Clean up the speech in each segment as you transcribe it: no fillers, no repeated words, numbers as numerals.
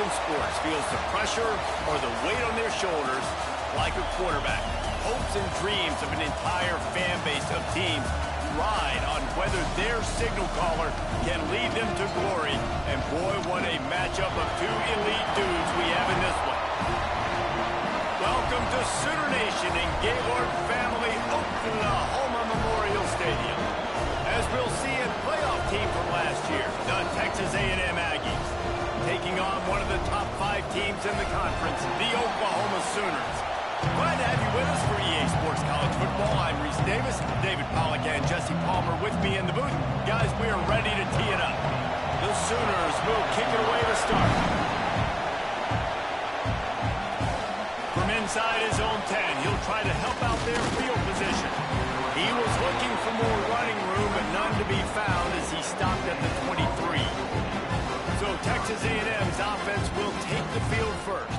in sports feels the pressure or the weight on their shoulders like a quarterback. Hopes and dreams of an entire fan base of teams ride on whether their signal caller can lead them to glory. And boy, what a matchup of two elite dudes we have in this one. Welcome to Sooner Nation in Gaylord Family Oklahoma Memorial Stadium. As we'll see, a playoff team from last year, the Texas A&M Aggies, taking on one of the top 5 teams in the conference, the Oklahoma Sooners. Glad to have you with us for EA Sports College Football. I'm Reese Davis, David Pollack, and Jesse Palmer with me in the booth. Guys, we are ready to tee it up. The Sooners will kick it away to start. From inside his own 10, he'll try to help out their field position. He was looking for more running room, but none to be found as he stopped at the 23. So Texas A&M's offense will take the field first.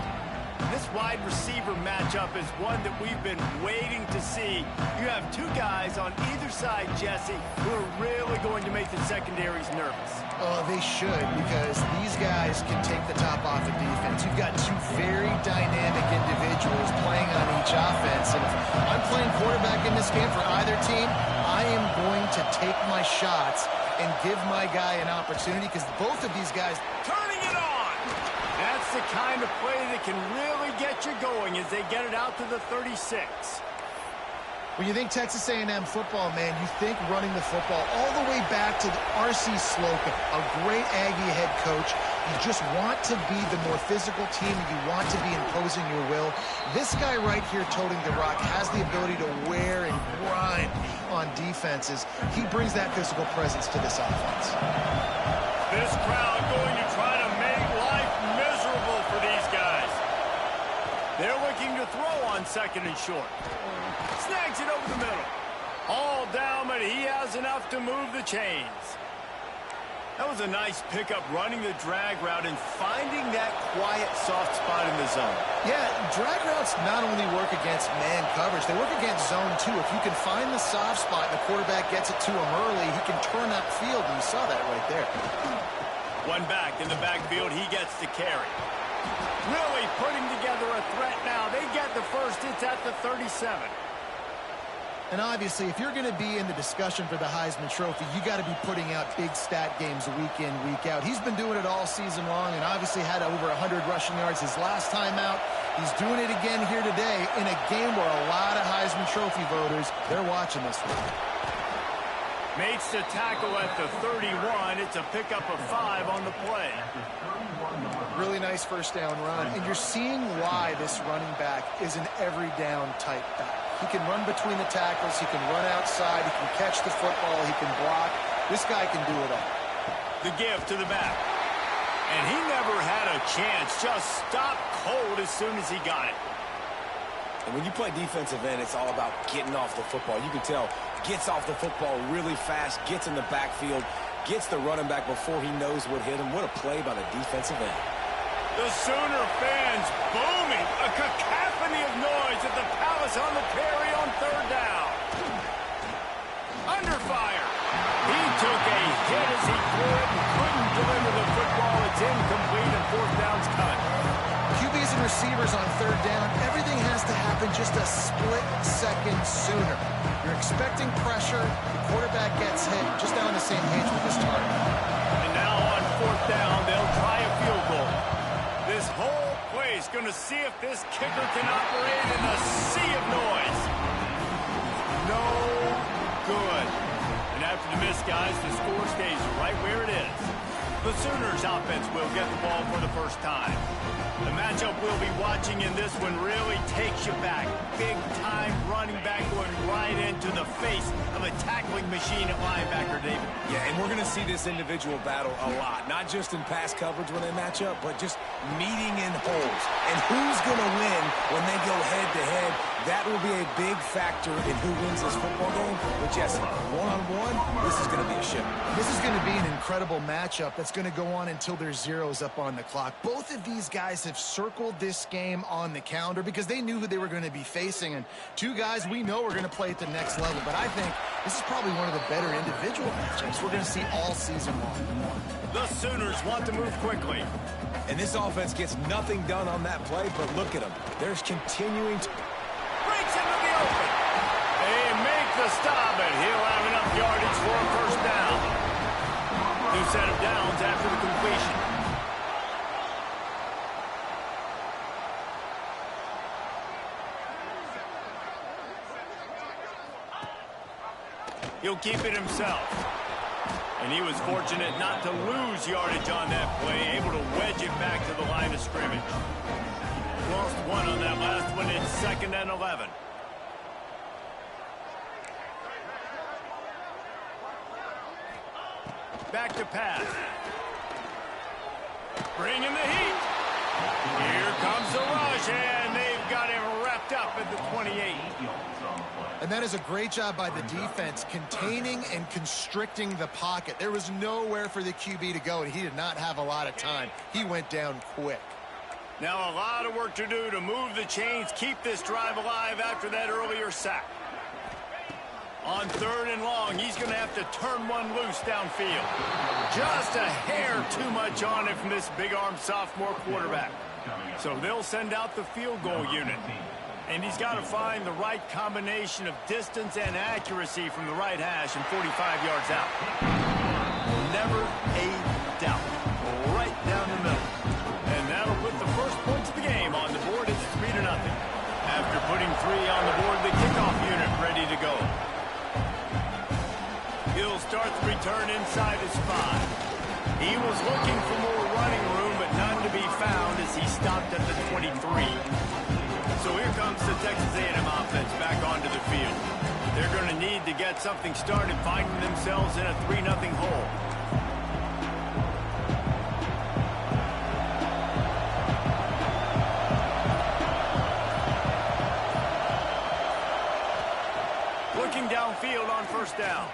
This wide receiver matchup is one that we've been waiting to see. You have two guys on either side, Jesse, who are really going to make the secondaries nervous. Oh, they should, because these guys can take the top off the defense. You've got two very dynamic individuals playing on each offense. And if I'm playing quarterback in this game for either team, I am going to take my shots and give my guy an opportunity, because both of these guys... Turning it on! That's the kind of play that can really get you going as they get it out to the 36. When you think Texas A&M football, man, you think running the football all the way back to R.C. Slocum, a great Aggie head coach. You just want to be the more physical team, and you want to be imposing your will. This guy right here toting the rock has the ability to wear and grind on defenses. He brings that physical presence to this offense. This crowd going to try to make life miserable for these guys. They're looking to throw on second and short. Snags it over the middle. All down, but he has enough to move the chains. That was a nice pickup, running the drag route and finding that quiet, soft spot in the zone. Yeah, drag routes not only work against man coverage, they work against zone too. If you can find the soft spot and the quarterback gets it to him early, he can turn that field, and you saw that right there. One back in the backfield, he gets the carry. Really putting together a threat now. They get the first, it's at the 37. And obviously, if you're going to be in the discussion for the Heisman Trophy, you got to be putting out big stat games week in, week out. He's been doing it all season long and obviously had over 100 rushing yards his last time out. He's doing it again here today in a game where a lot of Heisman Trophy voters, they're watching this one. Makes the tackle at the 31. It's a pickup of 5 on the play. Really nice first down run. And you're seeing why this running back is an every down type back. He can run between the tackles. He can run outside. He can catch the football. He can block. This guy can do it all. The give to the back. And he never had a chance. Just stopped cold as soon as he got it. And when you play defensive end, it's all about getting off the football. You can tell, gets off the football really fast, gets in the backfield, gets the running back before he knows what hit him. What a play by the defensive end. The Sooner fans booming. A cacophony of noise at the Palace on the carry on third down. Under fire. He took a hit as he could and couldn't deliver the football. It's incomplete and fourth down's cut. QBs and receivers on third down, everything has to happen just a split second sooner. You're expecting pressure, the quarterback gets hit, just on the same page with his target. And now on fourth down, they'll try a field goal. This whole place going to see if this kicker can operate in the sea of noise. No good. And after the miss, guys, the score stays right where it is. The Sooners offense will get the ball for the first time. The matchup we'll be watching in this one really takes you back. Big-time running back going right into the face of a tackling machine at linebacker, David. Yeah, and we're going to see this individual battle a lot. Not just in pass coverage when they match up, but just meeting in holes. And who's going to win when they go head-to-head? That will be a big factor in who wins this football game. But, Jesse, one-on-one, this is going to be a ship. This is going to be an incredible matchup that's going to go on until there's zeros up on the clock. Both of these guys have circled this game on the calendar because they knew who they were going to be facing. And two guys we know are going to play at the next level. But I think this is probably one of the better individual matchups we're going to see all season long. The Sooners want to move quickly. And this offense gets nothing done on that play, but look at them. They're continuing to... Breaks into the open. They make the stop, and he'll have enough yardage for a first down. New set of downs after the completion. He'll keep it himself. And he was fortunate not to lose yardage on that play, able to wedge it back to the line of scrimmage. Lost one on that last one. It's 2nd and 11. Back to pass. Bringing the heat. Here comes the rush, and they've got him wrapped up at the 28. And that is a great job by the defense, containing and constricting the pocket. There was nowhere for the QB to go, and he did not have a lot of time. He went down quick. Now a lot of work to do to move the chains, keep this drive alive after that earlier sack. On 3rd and long, he's going to have to turn one loose downfield. Just a hair too much on it from this big-armed sophomore quarterback. So they'll send out the field goal unit. And he's got to find the right combination of distance and accuracy from the right hash and 45 yards out. Never a doubt. Right down the middle. And that'll put the first points of the game on the board. It's 3-0. After putting 3 on the board, the kickoff unit ready to go. He'll start the return inside his 5. He was looking for more running room, but none to be found as he stopped at the 23. So here comes the Texas A&M offense back onto the field. They're going to need to get something started, finding themselves in a 3-0 hole. Looking downfield on first down.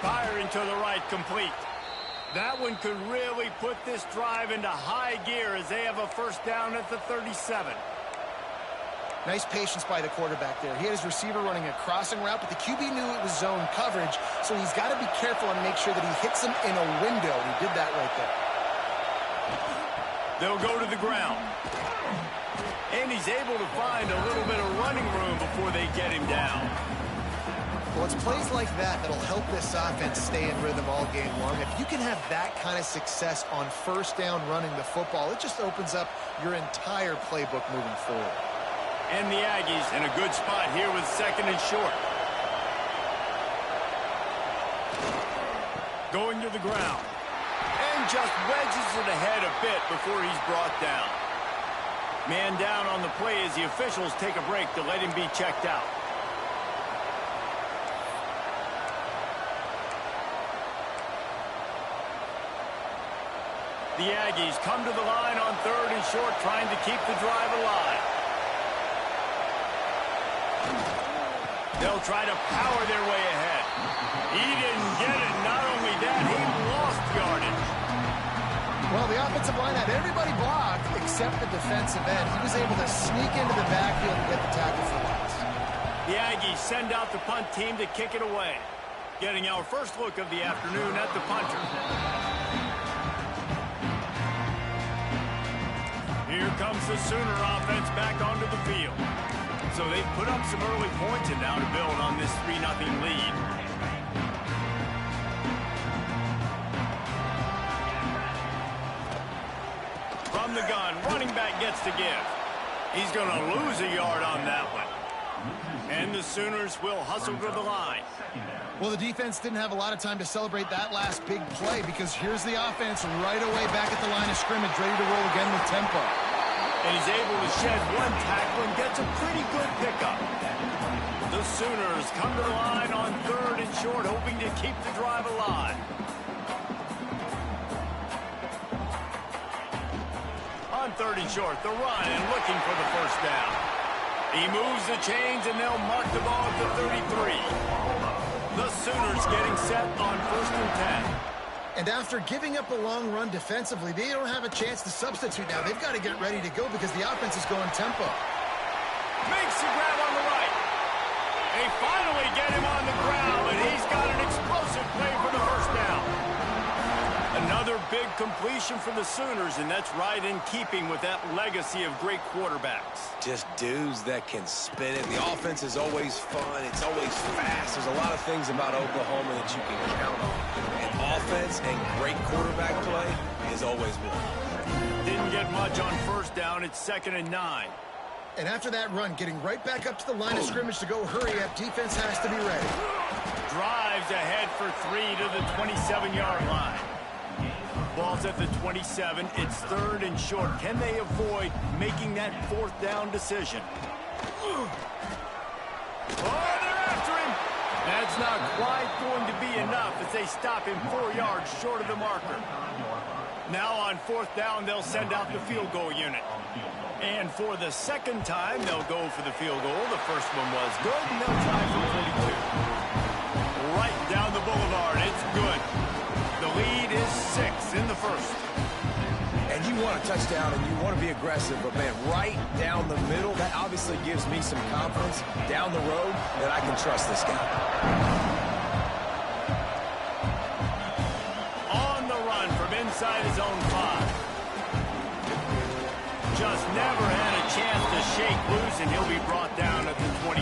Firing to the right, complete. That one could really put this drive into high gear as they have a first down at the 37. Nice patience by the quarterback there. He had his receiver running a crossing route, but the QB knew it was zone coverage, so he's got to be careful and make sure that he hits him in a window. He did that right there. They'll go to the ground. And he's able to find a little bit of running room before they get him down. Well, it's plays like that that'll help this offense stay in rhythm all game long. If you can have that kind of success on first down running the football, it just opens up your entire playbook moving forward. And the Aggies in a good spot here with 2nd and short. Going to the ground. And just wedges it ahead a bit before he's brought down. Man down on the play as the officials take a break to let him be checked out. The Aggies come to the line on 3rd and short, trying to keep the drive alive. They'll try to power their way ahead. He didn't get it. Not only that, he lost yardage. Well, the offensive line had everybody blocked except the defensive end. He was able to sneak into the backfield and get the tackle for loss. The Aggies send out the punt team to kick it away. Getting our first look of the afternoon at the punter. Here comes the Sooner offense back onto the field. So they've put up some early points and now to build on this 3-0 lead. From the gun, running back gets to give. He's going to lose a yard on that one. And the Sooners will hustle to the line. Well, the defense didn't have a lot of time to celebrate that last big play because here's the offense right away back at the line of scrimmage, ready to roll again with tempo. And he's able to shed one tackle and gets a pretty good pickup. The Sooners come to the line on 3rd and short, hoping to keep the drive alive. On 3rd and short, the run and looking for the first down. He moves the chains and they'll mark the ball at the 33. The Sooners getting set on 1st and 10. And after giving up a long run defensively, they don't have a chance to substitute now. They've got to get ready to go because the offense is going tempo. Makes the grab on the right. They finally get him on the ground, and he's got an explosive play for the first down. Another big completion for the Sooners, and that's right in keeping with that legacy of great quarterbacks. Just dudes that can spin it. The offense is always fun. It's always fast. There's a lot of things about Oklahoma that you can count on. And offense and great quarterback play is always one. Didn't get much on first down. It's 2nd and 9. And after that run, getting right back up to the line of scrimmage to go hurry up, defense has to be ready. Drives ahead for 3 to the 27-yard line. Ball's at the 27. It's 3rd and short. Can they avoid making that 4th down decision? Oh, they're after him. That's not quite going to be enough as they stop him 4 yards short of the marker. Now on 4th down, they'll send out the field goal unit. And for the 2nd time, they'll go for the field goal. The first one was good, and they'll try for 42. Right down the boulevard. It's good. The lead is 6 in the first. And you want a touchdown, and you want to be aggressive, but, man, right down the middle, that obviously gives me some confidence down the road that I can trust this guy. On the run from inside his own 5. Just never had a chance to shake loose, and he'll be brought down at the 24.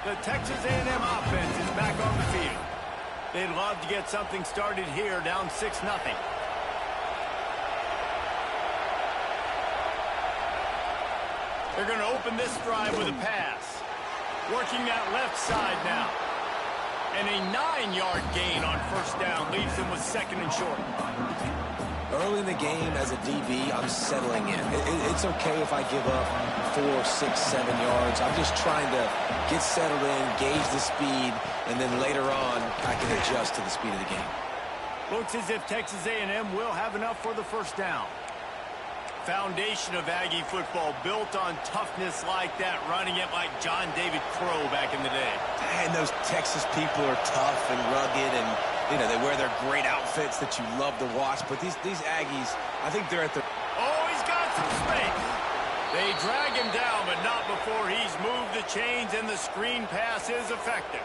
The Texas A&M offense is back on the field. They'd love to get something started here, down 6-0. They're going to open this drive with a pass. Working that left side now. And a 9-yard gain on first down leaves them with 2nd and short. Early in the game, as a DB, I'm settling in. It's okay if I give up 4, 6, 7 yards. I'm just trying to get settled in, gauge the speed, and then later on, I can adjust to the speed of the game. Looks as if Texas A&M will have enough for the first down. Foundation of Aggie football built on toughness like that, running it like John David Crow back in the day. And those Texas people are tough and rugged, and you know they wear their great outfits that you love to watch. But these Aggies, I think they're at the. Oh, he's got some space. They drag him down, but not before he's moved the chains, and the screen pass is effective.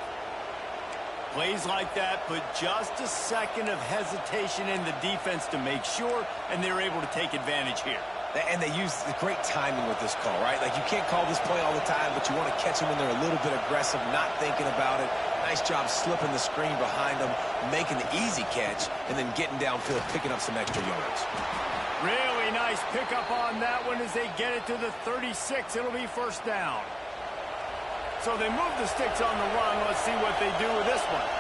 Plays like that put just a second of hesitation in the defense to make sure, and they're able to take advantage here. And they use the great timing with this call, right? Like, you can't call this play all the time, but you want to catch them when they're a little bit aggressive, not thinking about it. Nice job slipping the screen behind them, making the easy catch, and then getting downfield, picking up some extra yards. Really nice pickup on that one as they get it to the 36. It'll be first down. So they move the sticks on the run. Let's see what they do with this one.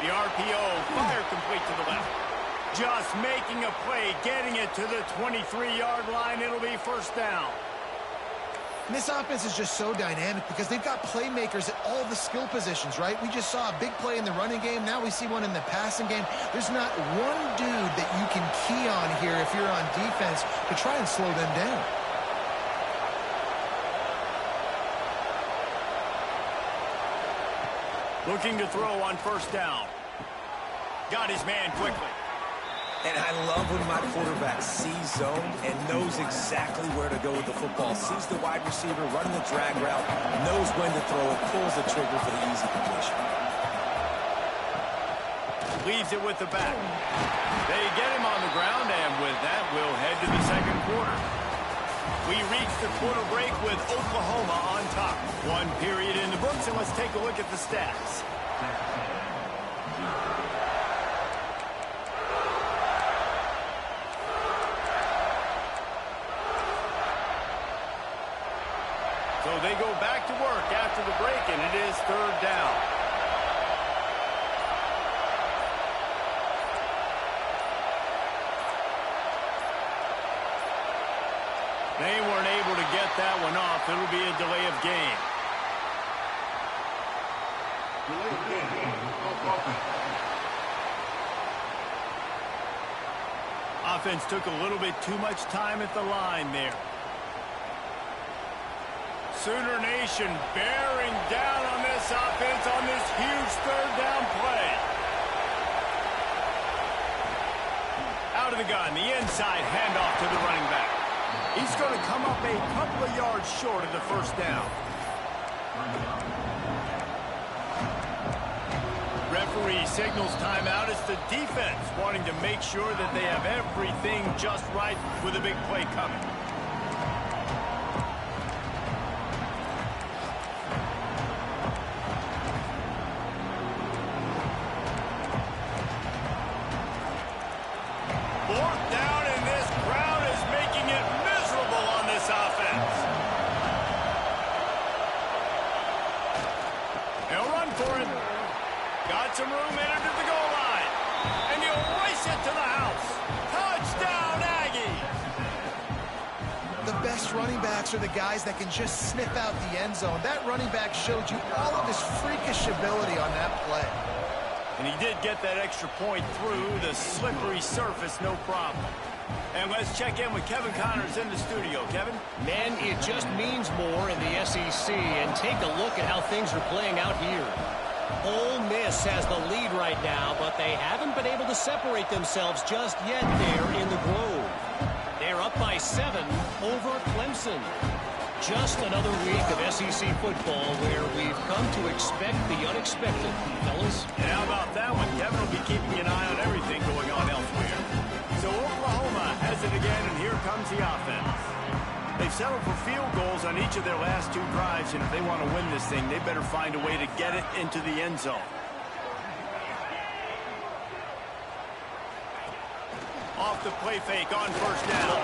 The RPO, fire complete to the left. Just making a play, getting it to the 23-yard line. It'll be first down. And this offense is just so dynamic because they've got playmakers at all the skill positions, right? We just saw a big play in the running game. Now we see one in the passing game. There's not one dude that you can key on here if you're on defense to try and slow them down. Looking to throw on first down. Got his man quickly. And I love when my quarterback sees zone and knows exactly where to go with the football. Sees the wide receiver running the drag route, knows when to throw it, pulls the trigger for the easy completion. Leaves it with the back. They get him on the ground, and with that, we'll head to the second quarter. We reach the quarter break with Oklahoma on top. One period in the books, and let's take a look at the stats. So they go back to work after the break, and it is third down. They weren't able to get that one off. It'll be a delay of game. Offense took a little bit too much time at the line there. Sooner Nation bearing down on this offense on this huge third down play. Out of the gun, the inside handoff to the running back. He's going to come up a couple of yards short of the first down. Referee signals timeout. It's the defense wanting to make sure that they have everything just right with a big play coming. Fourth down, and this crowd is making it miserable on this offense. They'll run for it. Got some room, entered to the goal line. And he'll race it to the house. Touchdown, Aggies! The best running backs are the guys that can just sniff out the end zone. That running back showed you all of his freakish ability on that play. And he did get that extra point through the slippery surface, no problem. And let's check in with Kevin Connors in the studio. Kevin? Man, it just means more in the SEC. And take a look at how things are playing out here. Ole Miss has the lead right now, but they haven't been able to separate themselves just yet there in the Grove. They're up by 7 over Clemson. Just another week of SEC football where we've come to expect the unexpected, fellas. And how about that one? Kevin will be keeping an eye on everything going on elsewhere. So Oklahoma has it again, and here comes the offense. They've settled for field goals on each of their last 2 drives, and if they want to win this thing, they better find a way to get it into the end zone. Off the play fake on first down.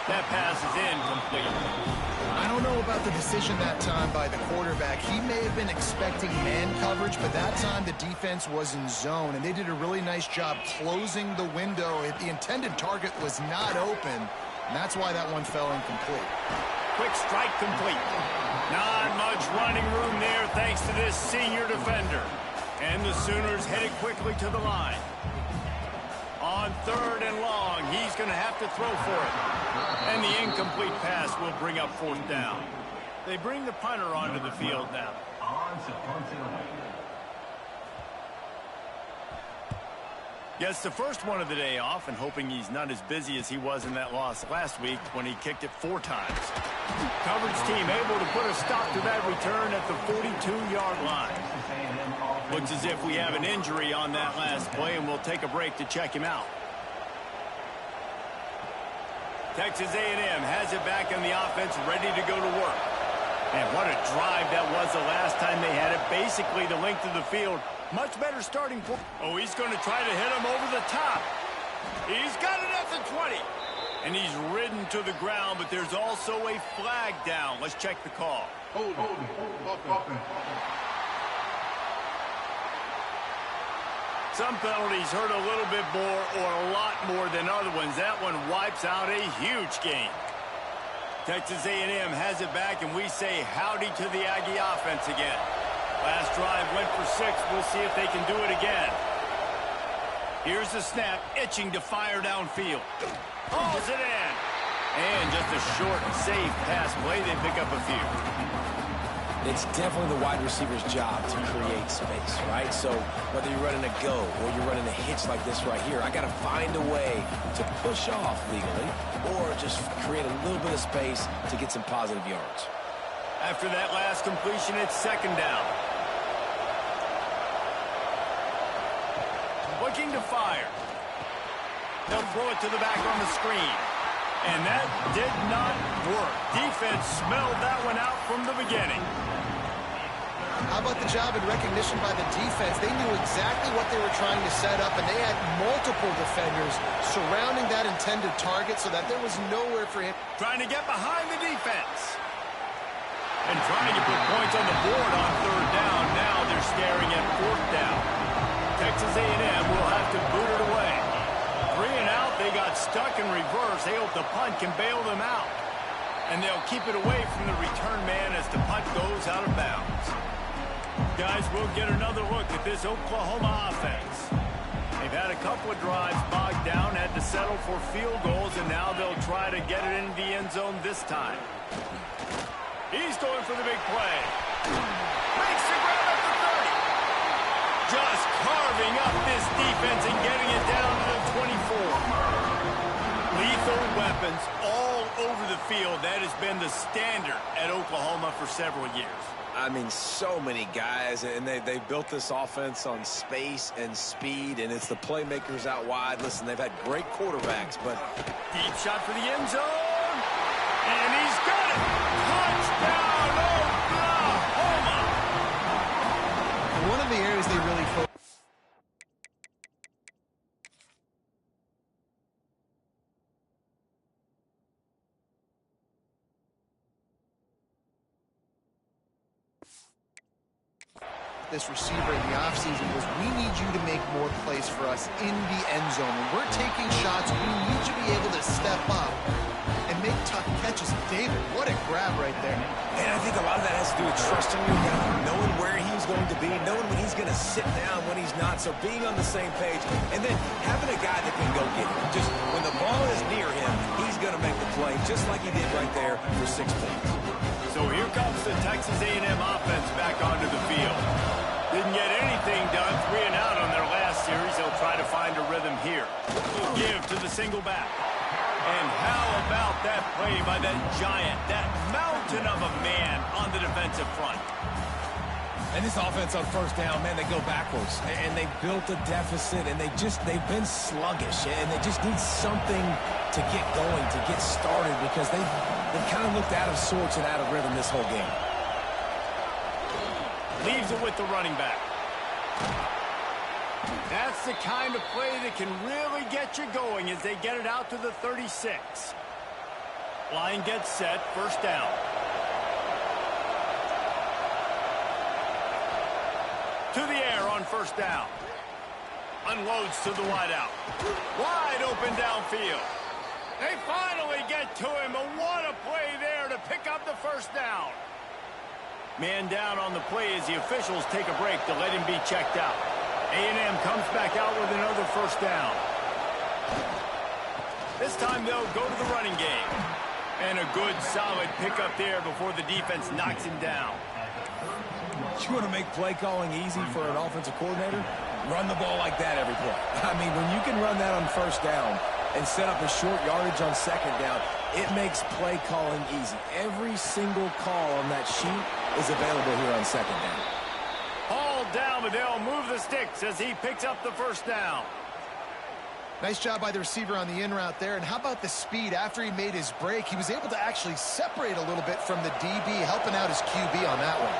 That pass is incomplete. I don't know about the decision that time by the quarterback. He may have been expecting man coverage, but that time the defense was in zone, and they did a really nice job closing the window. The intended target was not open, and that's why that one fell incomplete. Quick strike complete. Not much running room there thanks to this senior defender. And the Sooners headed quickly to the line. On 3rd and long, he's going to have to throw for it. And the incomplete pass will bring up 4th down. They bring the punter onto the field now. Gets the first one of the day off, and hoping he's not as busy as he was in that loss last week when he kicked it 4 times. Coverage team able to put a stop to that return at the 42-yard line. Looks as if we have an injury on that last play, and we'll take a break to check him out. Texas A&M has it back on the offense, ready to go to work. And what a drive that was the last time they had it. Basically the length of the field. Much better starting point. Oh, he's going to try to hit him over the top. He's got it at the 20. And he's ridden to the ground, but there's also a flag down. Let's check the call. Hold. Some penalties hurt a little bit more or a lot more than other ones. That one wipes out a huge game. Texas A&M has it back, and we say howdy to the Aggie offense again. Last drive went for 6. We'll see if they can do it again. Here's the snap, itching to fire downfield. Hauls it in. And just a short, safe pass play. They pick up a few. It's definitely the wide receiver's job to create space, right? So whether you're running a go or you're running a hitch like this right here, I got to find a way to push off legally or just create a little bit of space to get some positive yards. After that last completion, it's 2nd down. Looking to fire. They'll throw it to the back on the screen. And that did not work. Defense smelled that one out from the beginning. How about the job and recognition by the defense? They knew exactly what they were trying to set up, and they had multiple defenders surrounding that intended target so that there was nowhere for him. Trying to get behind the defense. And trying to put points on the board on 3rd down. Now they're staring at 4th down. Texas A&M will have to boot it away. 3 and out, they got stuck in reverse. They hope the punt can bail them out. And they'll keep it away from the return man as the punt goes out of bounds. Guys, we'll get another look at this Oklahoma offense. They've had a couple of drives bogged down, had to settle for field goals, and now they'll try to get it into the end zone this time. He's going for the big play. Makes the grab at the 30. Just carving up this defense and getting it down to the 24. Lethal weapons all over the field. That has been the standard at Oklahoma for several years. I mean, so many guys, and they built this offense on space and speed, and it's the playmakers out wide. Listen, they've had great quarterbacks, but... Deep shot for the end zone, and he's got it! Touchdown, Oklahoma! One of the areas they really focus. This receiver in the offseason was, we need you to make more plays for us in the end zone. When we're taking shots, we need you to be able to step up and make tough catches. David, what a grab right there. And I think a lot of that has to do with trusting your guy, knowing where he's going to be, knowing when he's going to sit down, when he's not, so being on the same page, and then having a guy that can go get it. Just when the ball is near him, he's going to make the play, just like he did right there for 6 points. So here comes the Texas A&M offense back onto the field. Didn't get anything done, 3 and out on their last series. They'll try to find a rhythm here. Give to the single back. And how about that play by that giant, that mountain of a man on the defensive front? And this offense on first down, man, they go backwards. And they built a deficit, and they've been sluggish. And they just need something to get going, to get started, because they've kind of looked out of sorts and out of rhythm this whole game. Leaves it with the running back. That's the kind of play that can really get you going as they get it out to the 36. Line gets set, first down. To the air on first down. Unloads to the wideout. Wide open downfield. They finally get to him, but what a play there to pick up the first down. Man down on the play as the officials take a break to let him be checked out. A&M comes back out with another first down. This time they'll go to the running game. And a good, solid pickup there before the defense knocks him down. You want to make play calling easy for an offensive coordinator? Run the ball like that every play. I mean, when you can run that on first down and set up a short yardage on second down, it makes play calling easy. Every single call on that sheet is available here on second down. Hauled down, but they'll move the sticks as he picks up the first down. Nice job by the receiver on the in route there. And how about the speed? After he made his break, he was able to actually separate a little bit from the DB, helping out his QB on that one.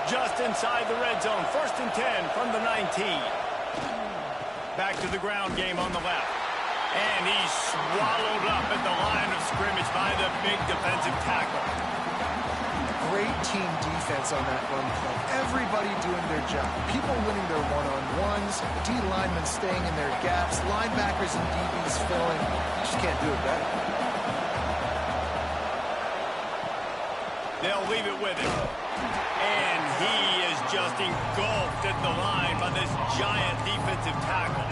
Just inside the red zone, 1st and 10 from the 19. Back to the ground game on the left. And he's swallowed up at the line of scrimmage by the big defensive tackle. Great team defense on that run play. Everybody doing their job. People winning their one-on-ones, D linemen staying in their gaps, linebackers and DBs filling. You just can't do it better. They'll leave it with him. And he is just engulfed at the line by this giant defensive tackle.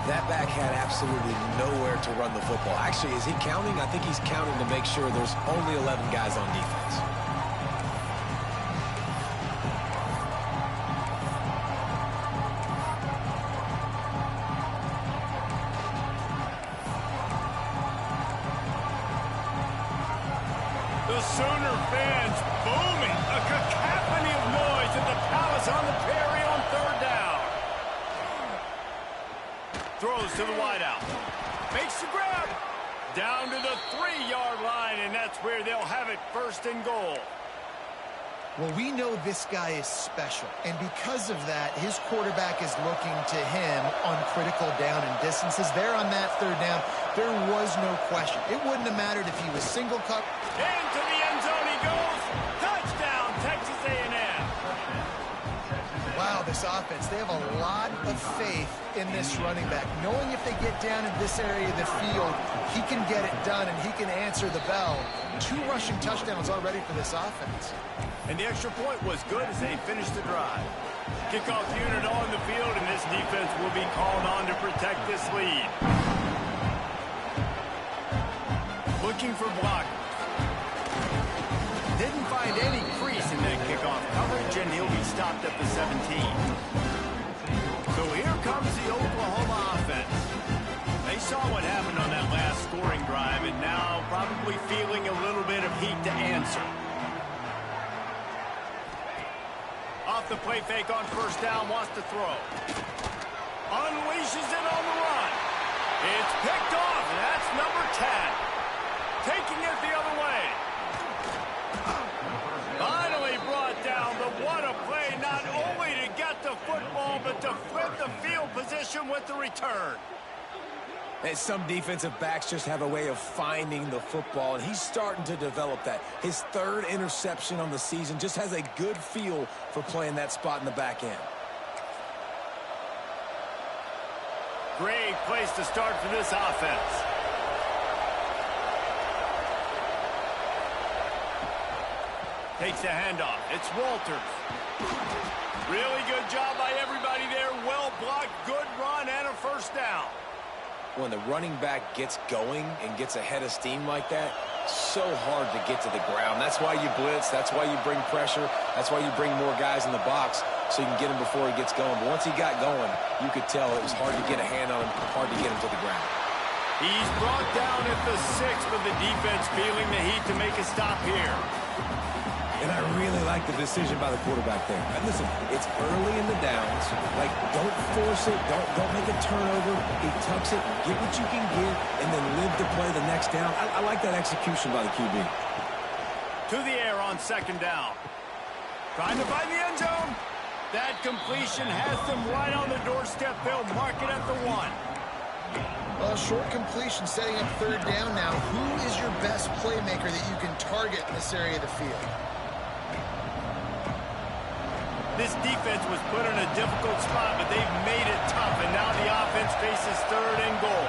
That back had absolutely nowhere to run the football. Actually, is he counting? I think he's counting to make sure there's only 11 guys on defense. The Sooner fans booming. A cacophony of noise at the Palace on the Perry on third down. Throws to the wideout. Makes the grab. Down to the 3-yard line, and that's where they'll have it, 1st and goal. Well, we know this guy is special, and because of that, his quarterback is looking to him on critical down and distances. There on that third down, there was no question. It wouldn't have mattered if he was single cut. Into the end zone he goes. Touchdown, Texas A&M. Wow, this offense. They have a lot of faith in this running back, knowing if they get down in this area of the field, he can get it done and he can answer the bell. 2 rushing touchdowns already for this offense. And the extra point was good as they finished the drive. Kickoff unit on the field, and this defense will be called on to protect this lead. Looking for blockers. Didn't find any crease in that kickoff coverage, and he'll be stopped at the 17. So here comes the Oklahoma offense. They saw what happened on that last scoring drive, and now probably feeling a little bit of heat to answer. Off the play fake on first down, wants to throw. Unleashes it on the run. It's picked off, and that's number 10. Taking it the other way. Finally brought down, but what a play, not only to get the football, but to flip the field position with the return. And some defensive backs just have a way of finding the football, and he's starting to develop that. His 3rd interception on the season, just has a good feel for playing that spot in the back end. Great place to start for this offense. Takes the handoff. It's Walters. Really good job by everybody there. Well blocked, good run, and a first down. When the running back gets going and gets ahead of steam like that, so hard to get to the ground. That's why you blitz. That's why you bring pressure. That's why you bring more guys in the box so you can get him before he gets going. But once he got going, you could tell it was hard to get a hand on him, hard to get him to the ground. He's brought down at the 6, but the defense feeling the heat to make a stop here. And I really like the decision by the quarterback there. And listen, it's early in the downs. Like, don't force it. Don't make a turnover. He tucks it, get what you can get, and then live to play the next down. I like that execution by the QB. To the air on second down. Trying to find the end zone. That completion has them right on the doorstep. They'll mark it at the 1. Well, short completion setting up 3rd down now. Who is your best playmaker that you can target in this area of the field? This defense was put in a difficult spot, but they've made it tough, and now the offense faces 3rd and goal.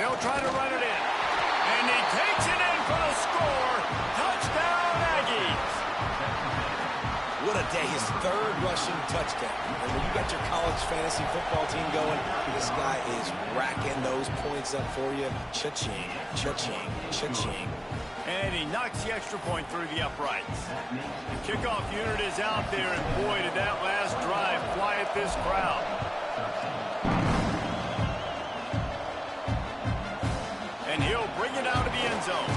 They'll try to run it in, and he takes it in for the score. Touchdown, Aggies. What a day, his 3rd rushing touchdown. And when you got your college fantasy football team going, this guy is racking those points up for you. Cha-ching, cha-ching, cha-ching. And he knocks the extra point through the uprights. The kickoff unit is out there, and boy, did that last drive quiet this crowd. And he'll bring it out of the end zone.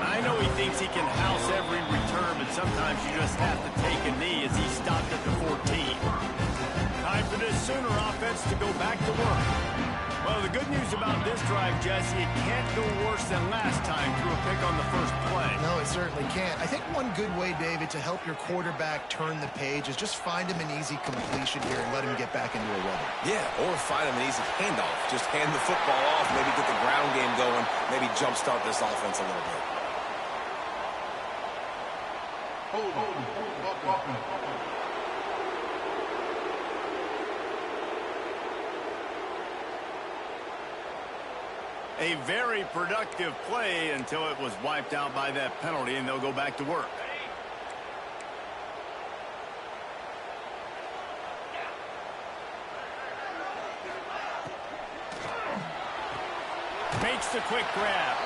I know he thinks he can house every return, but sometimes you just have to take a knee as he stopped at the 14. Time for this Sooner offense to go back to work. Well, the good news about this drive, Jesse, it can't go worse than last time through a pick on the first play. No, it certainly can't. I think one good way, David, to help your quarterback turn the page is just find him an easy completion here and let him get back into a rhythm. Yeah, or find him an easy handoff. Just hand the football off, maybe get the ground game going, maybe jumpstart this offense a little bit. A very productive play until it was wiped out by that penalty, and they'll go back to work. Makes the quick grab.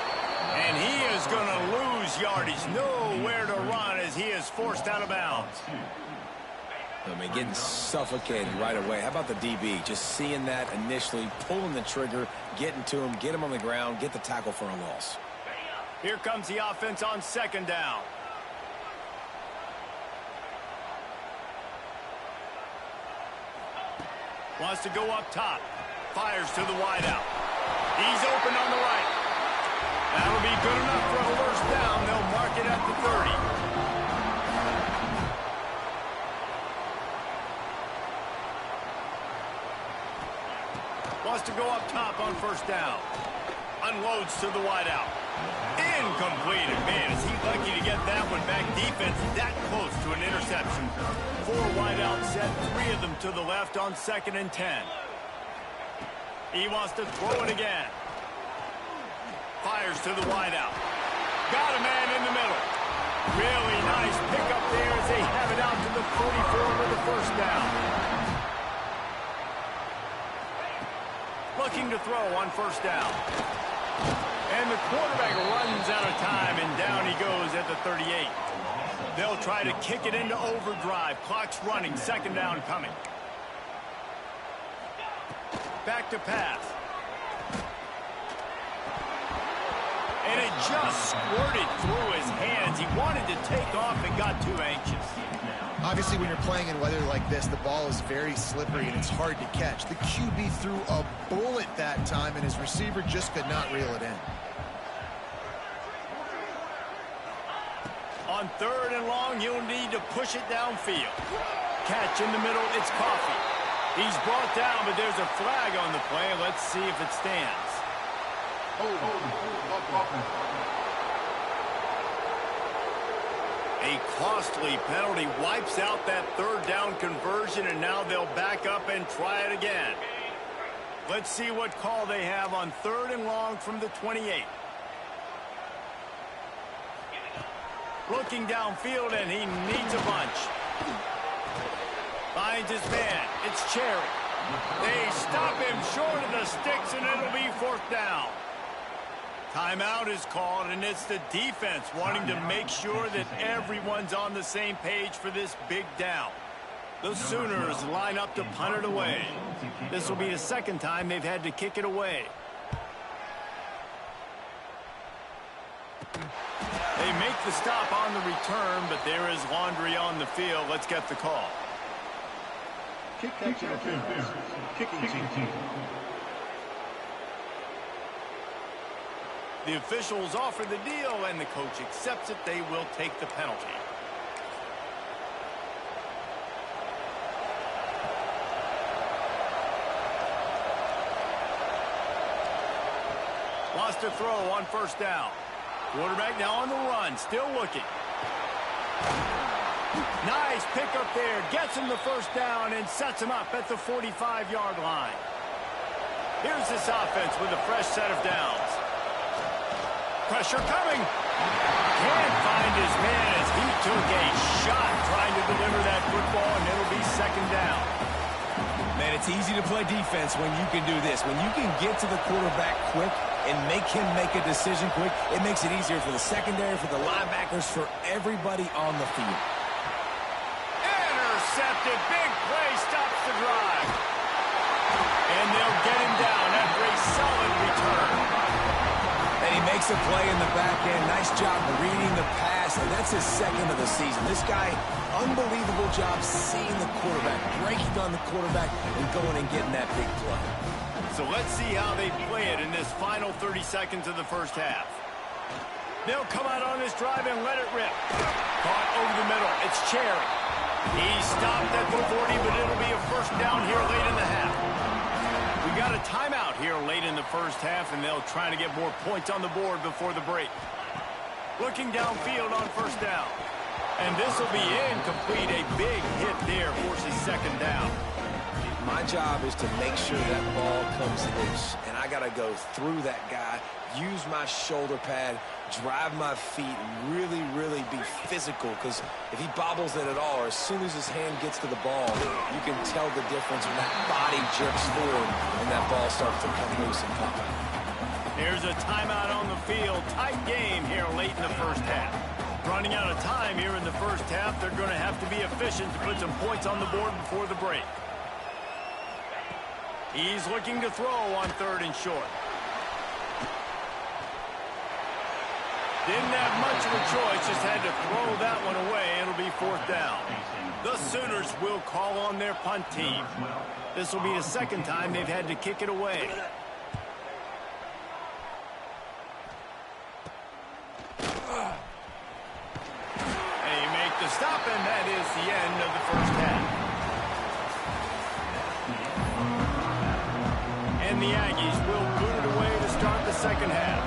And he is going to lose yardage. Nowhere to run as he is forced out of bounds. I mean, getting suffocated right away. How about the DB? Just seeing that initially, pulling the trigger, getting to him, get him on the ground, get the tackle for a loss. Here comes the offense on second down. Wants to go up top. Fires to the wideout. He's open on the right. That'll be good enough for a first down. They'll mark it at the 30. Wants to go up top on first down. Unloads to the wideout. Incomplete. And man, is he lucky to get that one back. Defense that close to an interception. 4 wide out set, 3 of them to the left on 2nd and 10. He wants to throw it again. Fires to the wide out. Got a man in the middle. Really nice pickup there as they have it out to the 44 with the first down. Looking to throw on first down. And the quarterback runs out of time, and down he goes at the 38. They'll try to kick it into overdrive. Clock's running, 2nd down coming. Back to pass. And it just squirted through his hands. He wanted to take off and got too anxious. Obviously, when you're playing in weather like this, the ball is very slippery and it's hard to catch. The QB threw a bullet that time, and his receiver just could not reel it in. On 3rd and long, you'll need to push it downfield. Catch in the middle, it's Coffee. He's brought down, but there's a flag on the play. Let's see if it stands. A costly penalty wipes out that 3rd down conversion, and now they'll back up and try it again. Let's see what call they have on 3rd and long from the 28. Looking downfield, and he needs a bunch. Finds his man. It's Cherry. They stop him short of the sticks, and it'll be 4th down. Timeout is called, and it's the defense wanting to make sure that everyone's on the same page for this big down. The Sooners line up to punt it away. This will be the 2nd time they've had to kick it away. They make the stop on the return, but there is laundry on the field. Let's get the call. Kicking team. The officials offer the deal, and the coach accepts it. They will take the penalty. Wants to throw on 1st down. Quarterback now on the run, still looking. Nice pickup there. Gets him the 1st down and sets him up at the 45-yard line. Here's this offense with a fresh set of downs. Pressure coming. Can't find his man as he took a shot trying to deliver that football, and it'll be 2nd down. Man, it's easy to play defense when you can do this. When you can get to the quarterback quick and make him make a decision quick, it makes it easier for the secondary, for the linebackers, for everybody on the field. Intercepted. Big play stops the drive. And they'll get him down after a solid return. And he makes a play in the back end. Nice job reading the pass, and that's his 2nd of the season. This guy, unbelievable job seeing the quarterback, breaking on the quarterback, and going and getting that big play. So let's see how they play it in this final 30 seconds of the 1st half. They'll come out on this drive and let it rip. Caught over the middle. It's Cherry. He stopped at the 40, but it'll be a 1st down here late in the half. We got a timeout here late in the 1st half, and they'll try to get more points on the board before the break. Looking downfield on 1st down. And this will be incomplete. A big hit there forces 2nd down. My job is to make sure that ball comes loose, and I got to go through that guy, use my shoulder pad, drive my feet, really, really be physical, because if he bobbles it at all, or as soon as his hand gets to the ball, you can tell the difference when that body jerks forward and that ball starts to come loose and pop. Here's a timeout on the field. Tight game here late in the 1st half. Running out of time here in the 1st half, they're going to have to be efficient to put some points on the board before the break. He's looking to throw on 3rd and short. Didn't have much of a choice, just had to throw that one away. It'll be 4th down. The Sooners will call on their punt team. This will be the 2nd time they've had to kick it away. They make the stop, and that is the end of the 1st half. And the Aggies will boot it away to start the 2nd half.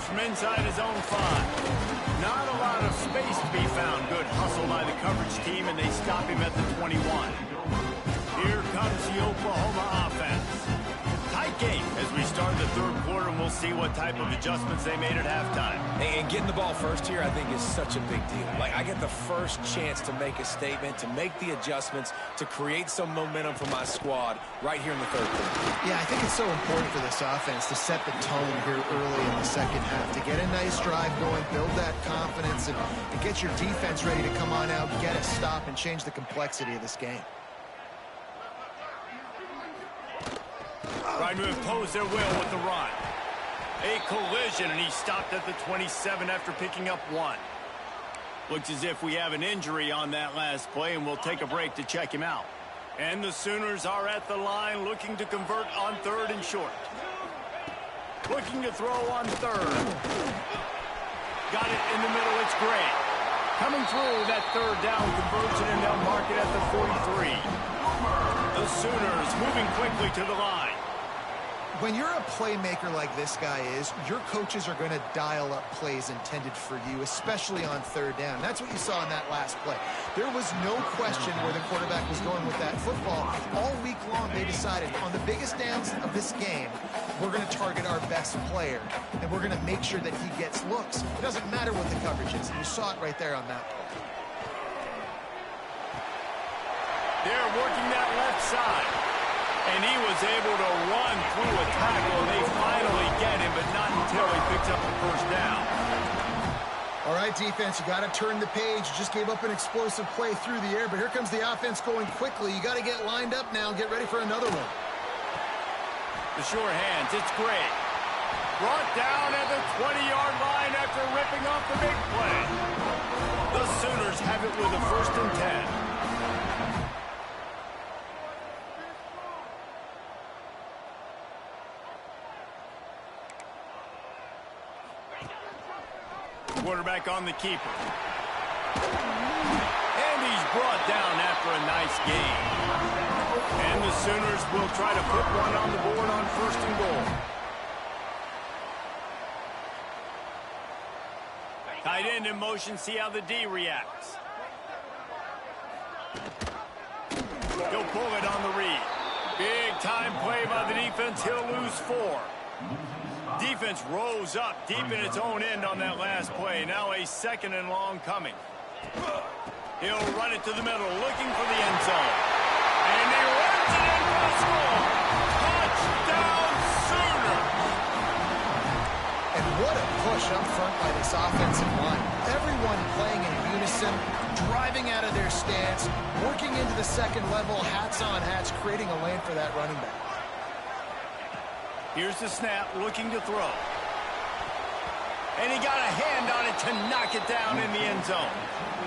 from inside his own 5. Not a lot of space to be found. Good hustle by the coverage team, and they stop him at the 21. Here comes the Oklahoma offense. Tight game as we start the third quarter, and we'll see what type of adjustments they made at halftime. And getting the ball first here, I think, is such a big deal. Like, I get the first chance to make a statement, to make the adjustments, to create some momentum for my squad right here in the third quarter. Yeah, I think it's so important for this offense to set the tone here early in the second half, to get a nice drive going, build that confidence, and get your defense ready to come on out, get a stop, and change the complexity of this game. Trying to impose their will with the run. A collision, and he stopped at the 27 after picking up 1. Looks as if we have an injury on that last play, and we'll take a break to check him out. And the Sooners are at the line looking to convert on 3rd and short. Looking to throw on 3rd. Got it in the middle. It's great. Coming through that 3rd down conversion, and they'll mark it at the 43. The Sooners moving quickly to the line. When you're a playmaker like this guy is, your coaches are going to dial up plays intended for you, especially on 3rd down. That's what you saw in that last play. There was no question where the quarterback was going with that football. All week long, they decided on the biggest downs of this game, we're going to target our best player, and we're going to make sure that he gets looks. It doesn't matter what the coverage is. You saw it right there on that play. They're working that left side. And he was able to run through a tackle. They finally get him, but not until he picks up the 1st down. All right, defense, you got to turn the page. You just gave up an explosive play through the air, but here comes the offense going quickly. You got to get lined up now and get ready for another one. The sure hands, it's great. Brought down at the 20-yard line after ripping off the big play. The Sooners have it with a 1st and 10. Quarterback on the keeper. And he's brought down after a nice gain. And the Sooners will try to put one on the board on 1st and goal. Tight end in motion, see how the D reacts. He'll pull it on the read. Big time play by the defense. He'll lose 4. Defense rose up deep in its own end on that last play. Now a 2nd and long coming. He'll run it to the middle, looking for the end zone. And he runs it in for the score. Touchdown, Sooners! And what a push up front by this offensive line. Everyone playing in unison, driving out of their stance, working into the 2nd level, hats on hats, creating a lane for that running back. Here's the snap, looking to throw. And he got a hand on it to knock it down in the end zone.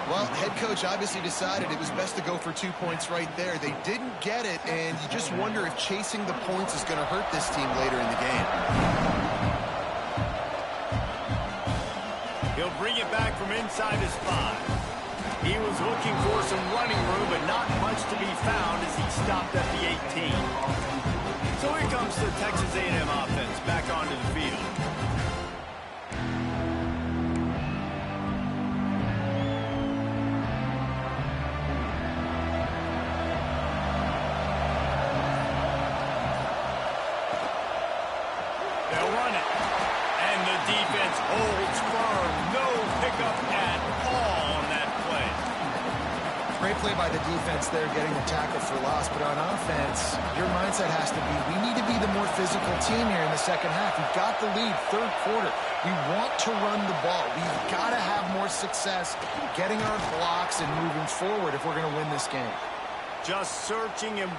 Well, head coach obviously decided it was best to go for 2 points right there. They didn't get it, and you just wonder if chasing the points is going to hurt this team later in the game. He'll bring it back from inside his 5. He was looking for some running room, but not much to be found as he stopped at the 18. So here comes the Texas A&M offense back onto the field. They'll run it. And the defense holds firm. No pickup at all on that play. Great play by the defense there, getting the tackle for loss. But on offense, your mindset has to be, we need to be the more physical team here in the second half. We've got the lead, 3rd quarter. We want to run the ball. We've got to have more success getting our blocks and moving forward if we're going to win this game. Just searching and...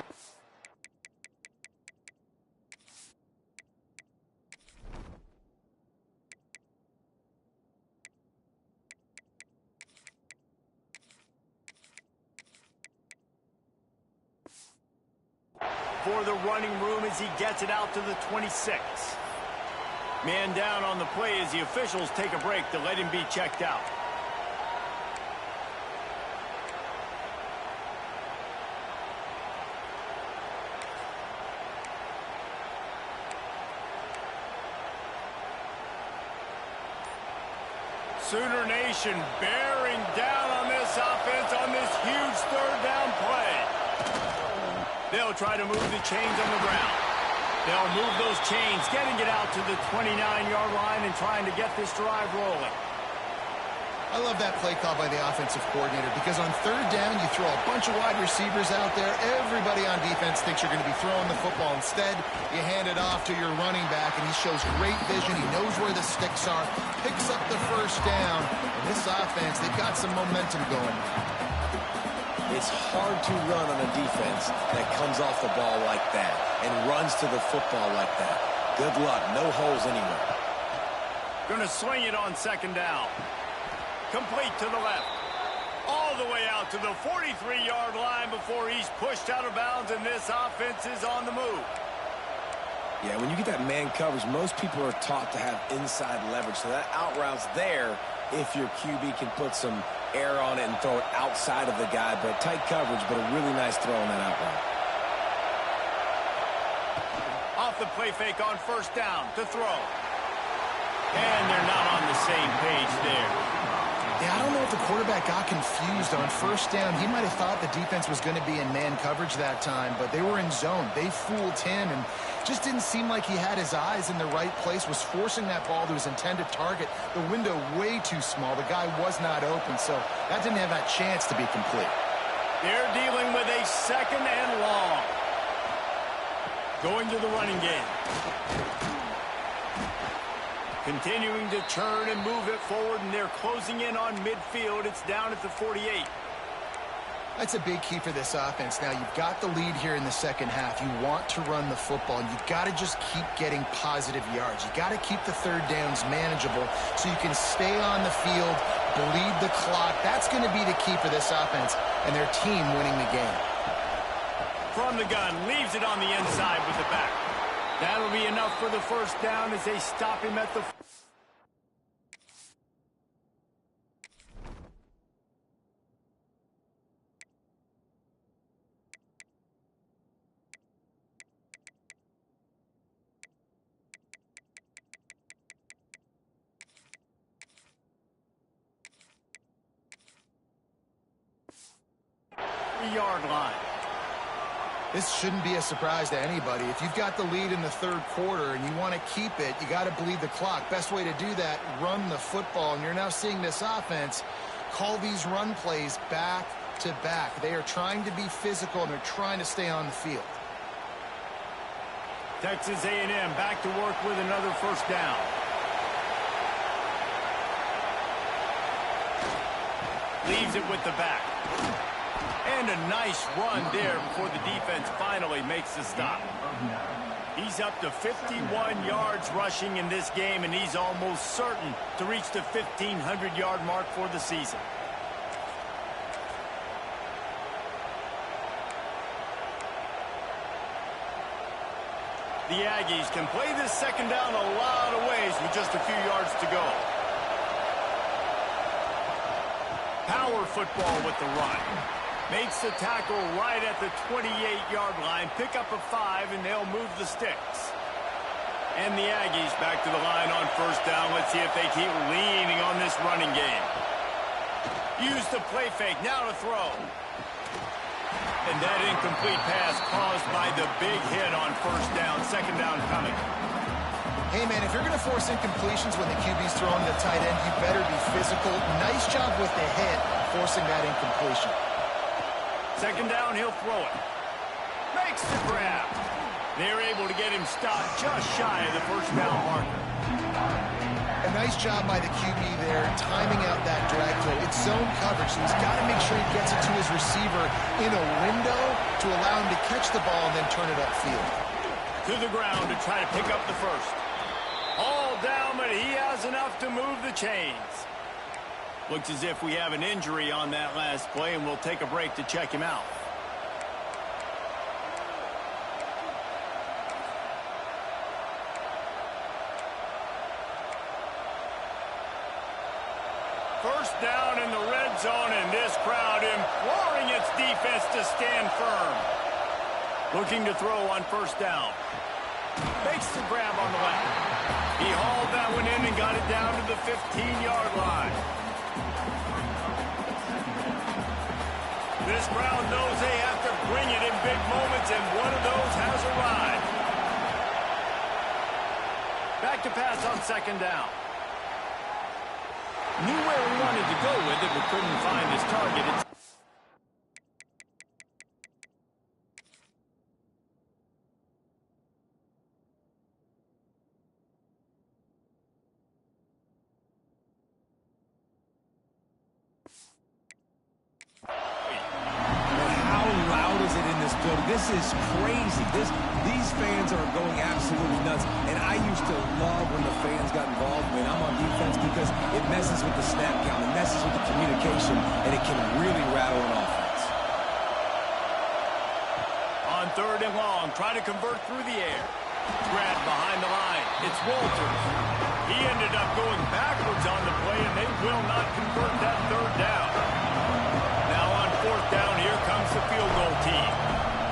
for the running room as he gets it out to the 26. Man down on the play as the officials take a break to let him be checked out. Sooner Nation bearing down on this offense on this huge third down play. They'll try to move the chains on the ground. They'll move those chains, getting it out to the 29-yard line and trying to get this drive rolling. I love that play call by the offensive coordinator because on third down, you throw a bunch of wide receivers out there. Everybody on defense thinks you're going to be throwing the football. Instead, you hand it off to your running back, and he shows great vision. He knows where the sticks are, picks up the first down. And this offense, they've got some momentum going. It's hard to run on a defense that comes off the ball like that and runs to the football like that. Good luck. No holes anywhere. Going to swing it on second down. Complete to the left. All the way out to the 43-yard line before he's pushed out of bounds, and this offense is on the move. Yeah, when you get that man coverage, most people are taught to have inside leverage. So that out route's there if your QB can put some air on it and throw it outside of the guy. But tight coverage, but a really nice throw on that out route. Off the play fake on first down to throw. And they're not on the same page there. Yeah, I don't know if the quarterback got confused on first down. He might have thought the defense was going to be in man coverage that time, but they were in zone. They fooled him and just didn't seem like he had his eyes in the right place, was forcing that ball to his intended target. The window way too small. The guy was not open, so that didn't have that chance to be complete. They're dealing with a second and long. Going to the running game. Continuing to turn and move it forward, and they're closing in on midfield. It's down at the 48. That's a big key for this offense. Now, you've got the lead here in the second half. You want to run the football, and you've got to just keep getting positive yards. You got to keep the third downs manageable so you can stay on the field, bleed the clock. That's going to be the key for this offense and their team winning the game. From the gun, leaves it on the inside with the back. That'll be enough for the first down as they stop him at the... yard line. This shouldn't be a surprise to anybody. If you've got the lead in the third quarter and you want to keep it, you got to bleed the clock. Best way to do that, run the football. And you're now seeing this offense call these run plays back to back. They are trying to be physical, and they're trying to stay on the field. Texas A&M back to work with another first down. Leaves it with the back. And a nice run there before the defense finally makes the stop. He's up to 51 yards rushing in this game, and he's almost certain to reach the 1,500-yard mark for the season. The Aggies can play this second down a lot of ways with just a few yards to go. Power football with the run. Makes the tackle right at the 28-yard line. Pick up a 5, and they'll move the sticks. And the Aggies back to the line on first down. Let's see if they keep leaning on this running game. Use the play fake. Now to throw. And that incomplete pass caused by the big hit on first down. Second down coming. Hey, man, if you're going to force incompletions when the QB's throwing the tight end, you better be physical. Nice job with the hit, forcing that incompletion. Second down, he'll throw it. Makes the grab. They're able to get him stopped just shy of the first down marker. A nice job by the QB there, timing out that drag play. It's zone coverage, so he's got to make sure he gets it to his receiver in a window to allow him to catch the ball and then turn it upfield. To the ground to try to pick up the first. All down, but he has enough to move the chains. Looks as if we have an injury on that last play, and we'll take a break to check him out. First down in the red zone, and this crowd imploring its defense to stand firm. Looking to throw on first down. Makes the grab on the left. He hauled that one in and got it down to the 15-yard line. This crowd knows they have to bring it in big moments, and one of those has arrived. Back to pass on second down. Knew where he wanted to go with it, but couldn't find his target. This is crazy. These fans are going absolutely nuts. And I used to love when the fans got involved when I'm on defense because it messes with the snap count, it messes with the communication, and it can really rattle an offense. On third and long, try to convert through the air. Grabbed behind the line. It's Walters. He ended up going backwards on the play, and they will not convert that third down. Now on fourth down, here comes the field goal team.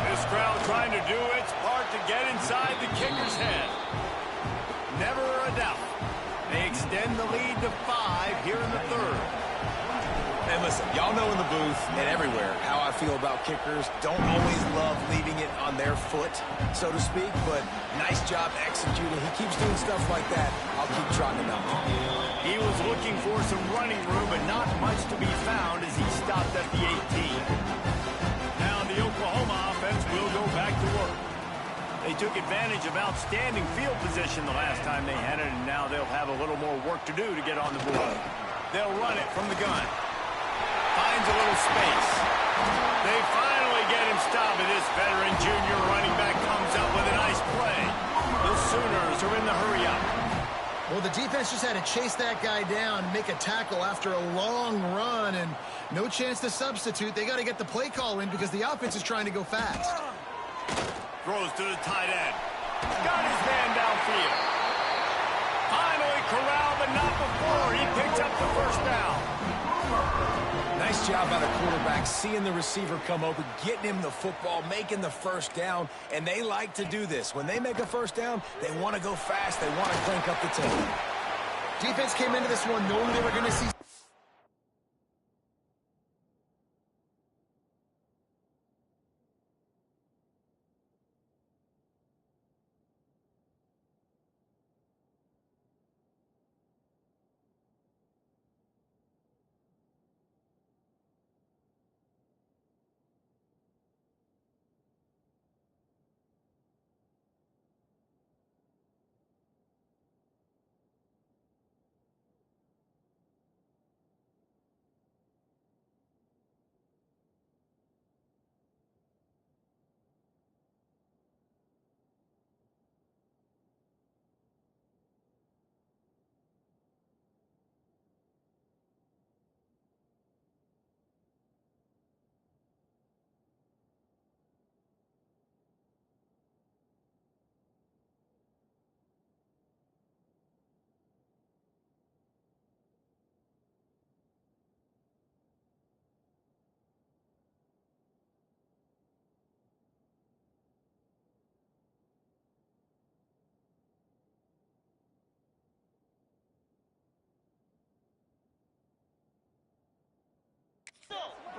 This crowd trying to do its part to get inside the kicker's head. Never a doubt. They extend the lead to 5 here in the third. And listen, y'all know in the booth and everywhere how I feel about kickers. Don't always love leaving it on their foot, so to speak, but nice job executing. He keeps doing stuff like that. I'll keep trotting him out. He was looking for some running room, but not much to be found as he stopped at the 18. Now the Oklahoma offense will go back to work. They took advantage of outstanding field position the last time they had it, and now they'll have a little more work to do to get on the board. They'll run it from the gun. Finds a little space. They finally get him stopped, and this veteran junior running back comes up with a nice play. The Sooners are in the hurry-up. Well, the defense just had to chase that guy down, make a tackle after a long run, and no chance to substitute. They got to get the play call in because the offense is trying to go fast. Throws to the tight end. Got his man downfield. Finally corralled, but not before. He picks up the first down. Nice job by the quarterback, seeing the receiver come open, getting him the football, making the first down, and they like to do this. When they make a first down, they want to go fast. They want to crank up the tempo. Defense came into this one knowing they were going to see.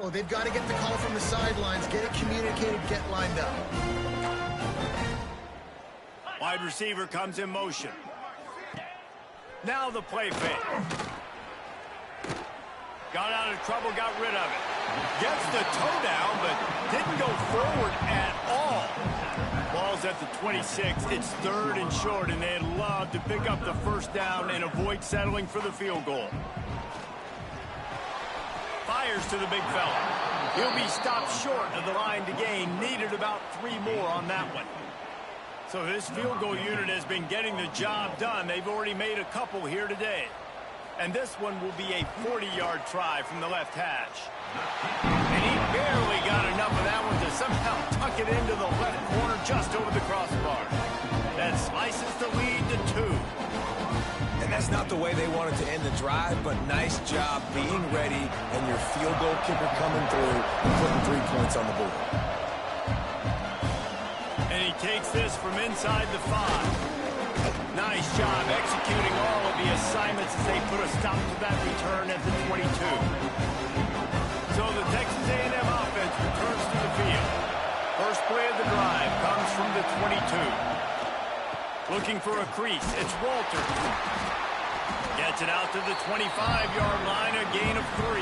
Oh, they've got to get the call from the sidelines, get it communicated, get lined up. Wide receiver comes in motion. Now the play fake. Got out of trouble, got rid of it. Gets the toe down, but didn't go forward at all. Ball's at the 26. It's third and short, and they'd love to pick up the first down and avoid settling for the field goal. Fires to the big fella. He'll be stopped short of the line to gain. Needed about 3 more on that one. So this field goal unit has been getting the job done. They've already made a couple here today. And this one will be a 40-yard try from the left hash. And he barely got enough of that one to somehow tuck it into the left corner just over the crossbar. That slices the lead to 2. And that's not the way they wanted to end the drive, but nice job being ready and your field goal kicker coming through and putting 3 points on the board. And he takes this from inside the 5. Nice job executing all of the assignments as they put a stop to that return at the 22. So So the Texas A&M offense returns to the field. First play of the drive comes from the 22. Looking for a crease. It's Walter. Gets it out to the 25-yard line, a gain of 3.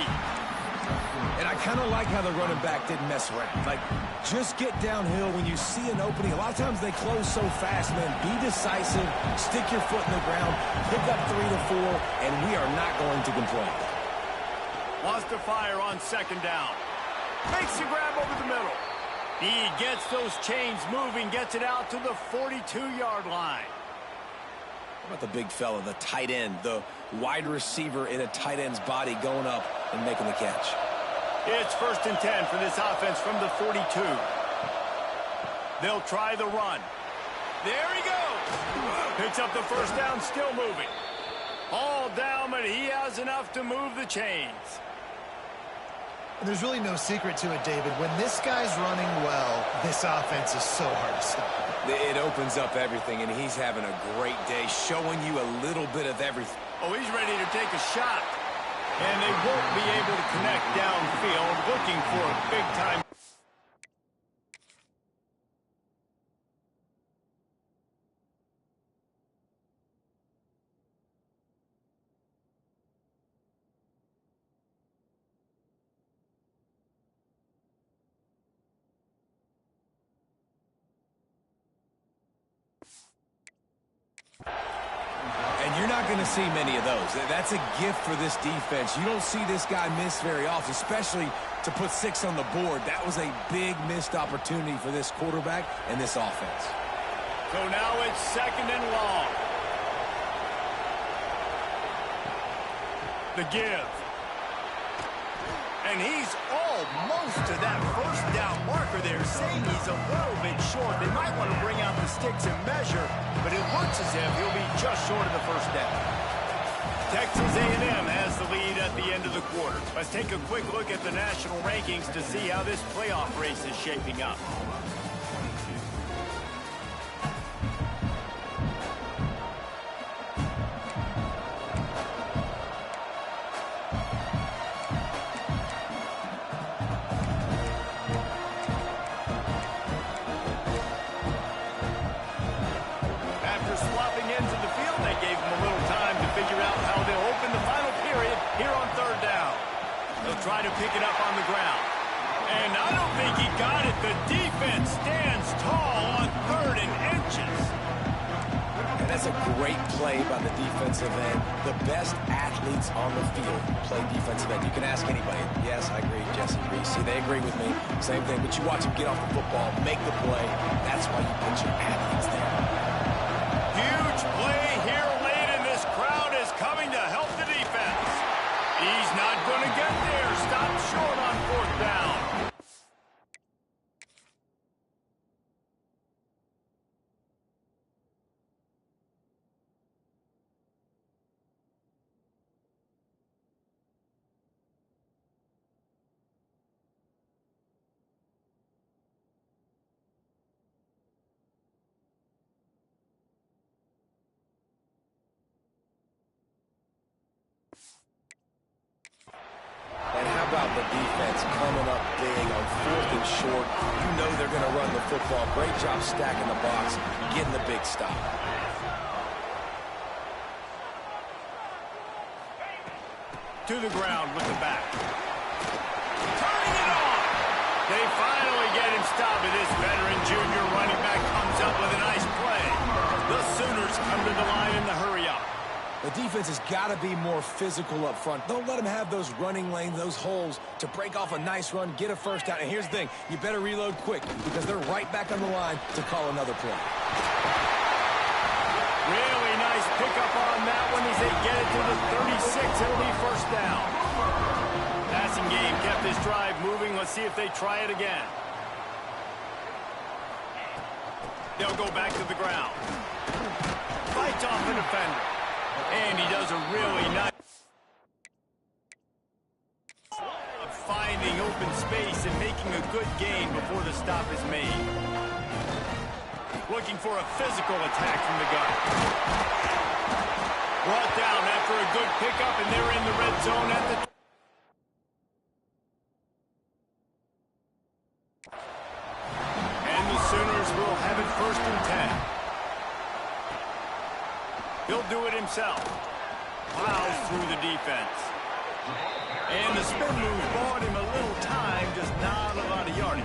And I kind of like how the running back didn't mess around. Like, just get downhill when you see an opening. A lot of times they close so fast, man. Be decisive, stick your foot in the ground, pick up 3 to 4, and we are not going to complain. Wants to fire on second down. Makes the grab over the middle. He gets those chains moving, gets it out to the 42-yard line. How about the big fella, the tight end, the wide receiver in a tight end's body going up and making the catch? It's 1st and 10 for this offense from the 42. They'll try the run. There he goes. Picks up the first down, still moving. All down, but he has enough to move the chains. And there's really no secret to it, David. When this guy's running well, this offense is so hard to stop. It opens up everything, and he's having a great day, showing you a little bit of everything. Oh, he's ready to take a shot. And they won't be able to connect downfield, looking for a big-time. And you're not going to see many of those. That's a gift for this defense. You don't see this guy miss very often, especially to put 6 on the board. That was a big missed opportunity for this quarterback and this offense. So now it's 2nd and long. The give. And he's almost to that first down marker there, saying he's a little bit short. They might want to bring out the sticks and measure, but it looks as if he'll be just short of the first down. Texas A&M has the lead at the end of the quarter. Let's take a quick look at the national rankings to see how this playoff race is shaping up. Try to pick it up on the ground. And I don't think he got it. The defense stands tall on 3rd and inches. And that's a great play by the defensive end. The best athletes on the field play defensive end. You can ask anybody. Yes, I agree, Jesse Reese. See, they agree with me. Same thing. But you watch them get off the football, make the play. That's why you put your athletes there. Huge play here late, and this crowd is coming to help the defense. He's not going to get there. Stop short on 4th down. About the defense coming up big on 4th and short. You know they're going to run the football. Great job stacking the box, getting the big stop. To the ground with the back. Turning it on. They finally get him stopped, and this veteran junior running back comes up with a nice play. The Sooners come to the line in the hurry up. The defense has got to be more physical up front. Don't let them have those running lanes, those holes to break off a nice run, get a first down. And here's the thing, you better reload quick because they're right back on the line to call another play. Really nice pickup on that one as they get it to the 36. It'll be first down. Passing game kept this drive moving. Let's see if they try it again. They'll go back to the ground. Fights off the defender. And he does a really nice finding open space and making a good gain before the stop is made. Looking for a physical attack from the gun. Brought down after a good pickup, and they're in the red zone at the He'll do it himself. Plows through the defense. And the spin move bought him a little time, just not a lot of yardage.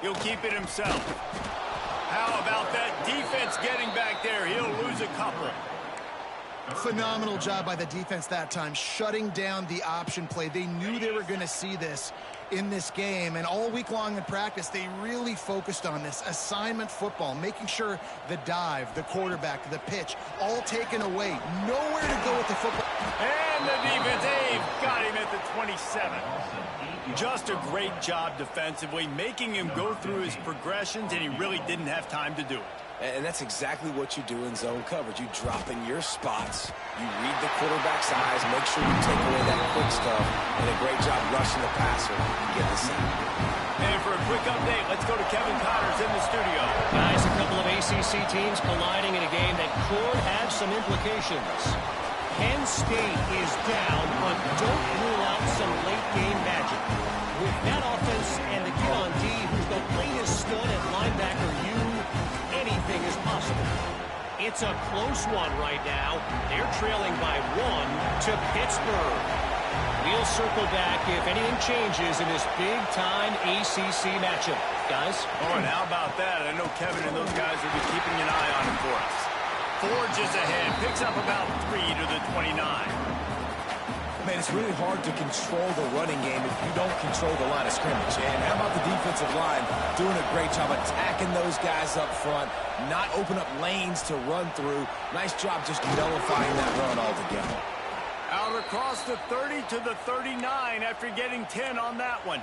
He'll keep it himself. How about that defense getting back there? He'll lose a couple. Phenomenal job by the defense that time, shutting down the option play. They knew they were going to see this in this game, and all week long in practice, they really focused on this assignment football, making sure the dive, the quarterback, the pitch, all taken away. Nowhere to go with the football. And the defense, they've got him at the 27. Just a great job defensively, making him go through his progressions, and he really didn't have time to do it. And that's exactly what you do in zone coverage. You drop in your spots, you read the quarterback's eyes, make sure you take away that quick stuff, and a great job rushing the passer and get the sack. And for a quick update, let's go to Kevin Connors in the studio. Guys, a couple of ACC teams colliding in a game that could have some implications. Penn State is down, but don't rule out some late-game magic. With that offense and the kid on D who's the latest stud at linebacker, anything is possible. It's a close one right now. They're trailing by 1 to Pittsburgh. We'll circle back if anything changes in this big-time ACC matchup. Guys? Oh, and how about that? I know Kevin and those guys will be keeping an eye on him for us. Forges ahead, picks up about 3 to the 29. Man, it's really hard to control the running game if you don't control the line of scrimmage. And how about the defensive line doing a great job attacking those guys up front, not open up lanes to run through. Nice job just nullifying that run altogether. Out across the 30 to the 39 after getting 10 on that one.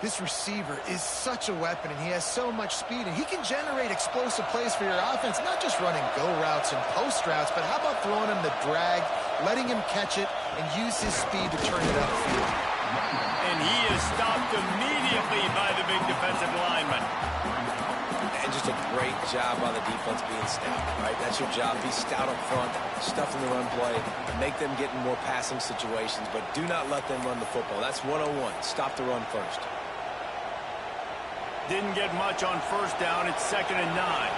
This receiver is such a weapon, and he has so much speed, and he can generate explosive plays for your offense, not just running go routes and post routes, but how about throwing him the drag, letting him catch it, and use his speed to turn it upfield. And he is stopped immediately by the big defensive lineman. And just a great job on the defense being stout, right? That's your job. Be stout up front, stuff in the run play, make them get in more passing situations, but do not let them run the football. That's 101. Stop the run first. Didn't get much on first down. It's 2nd and 9.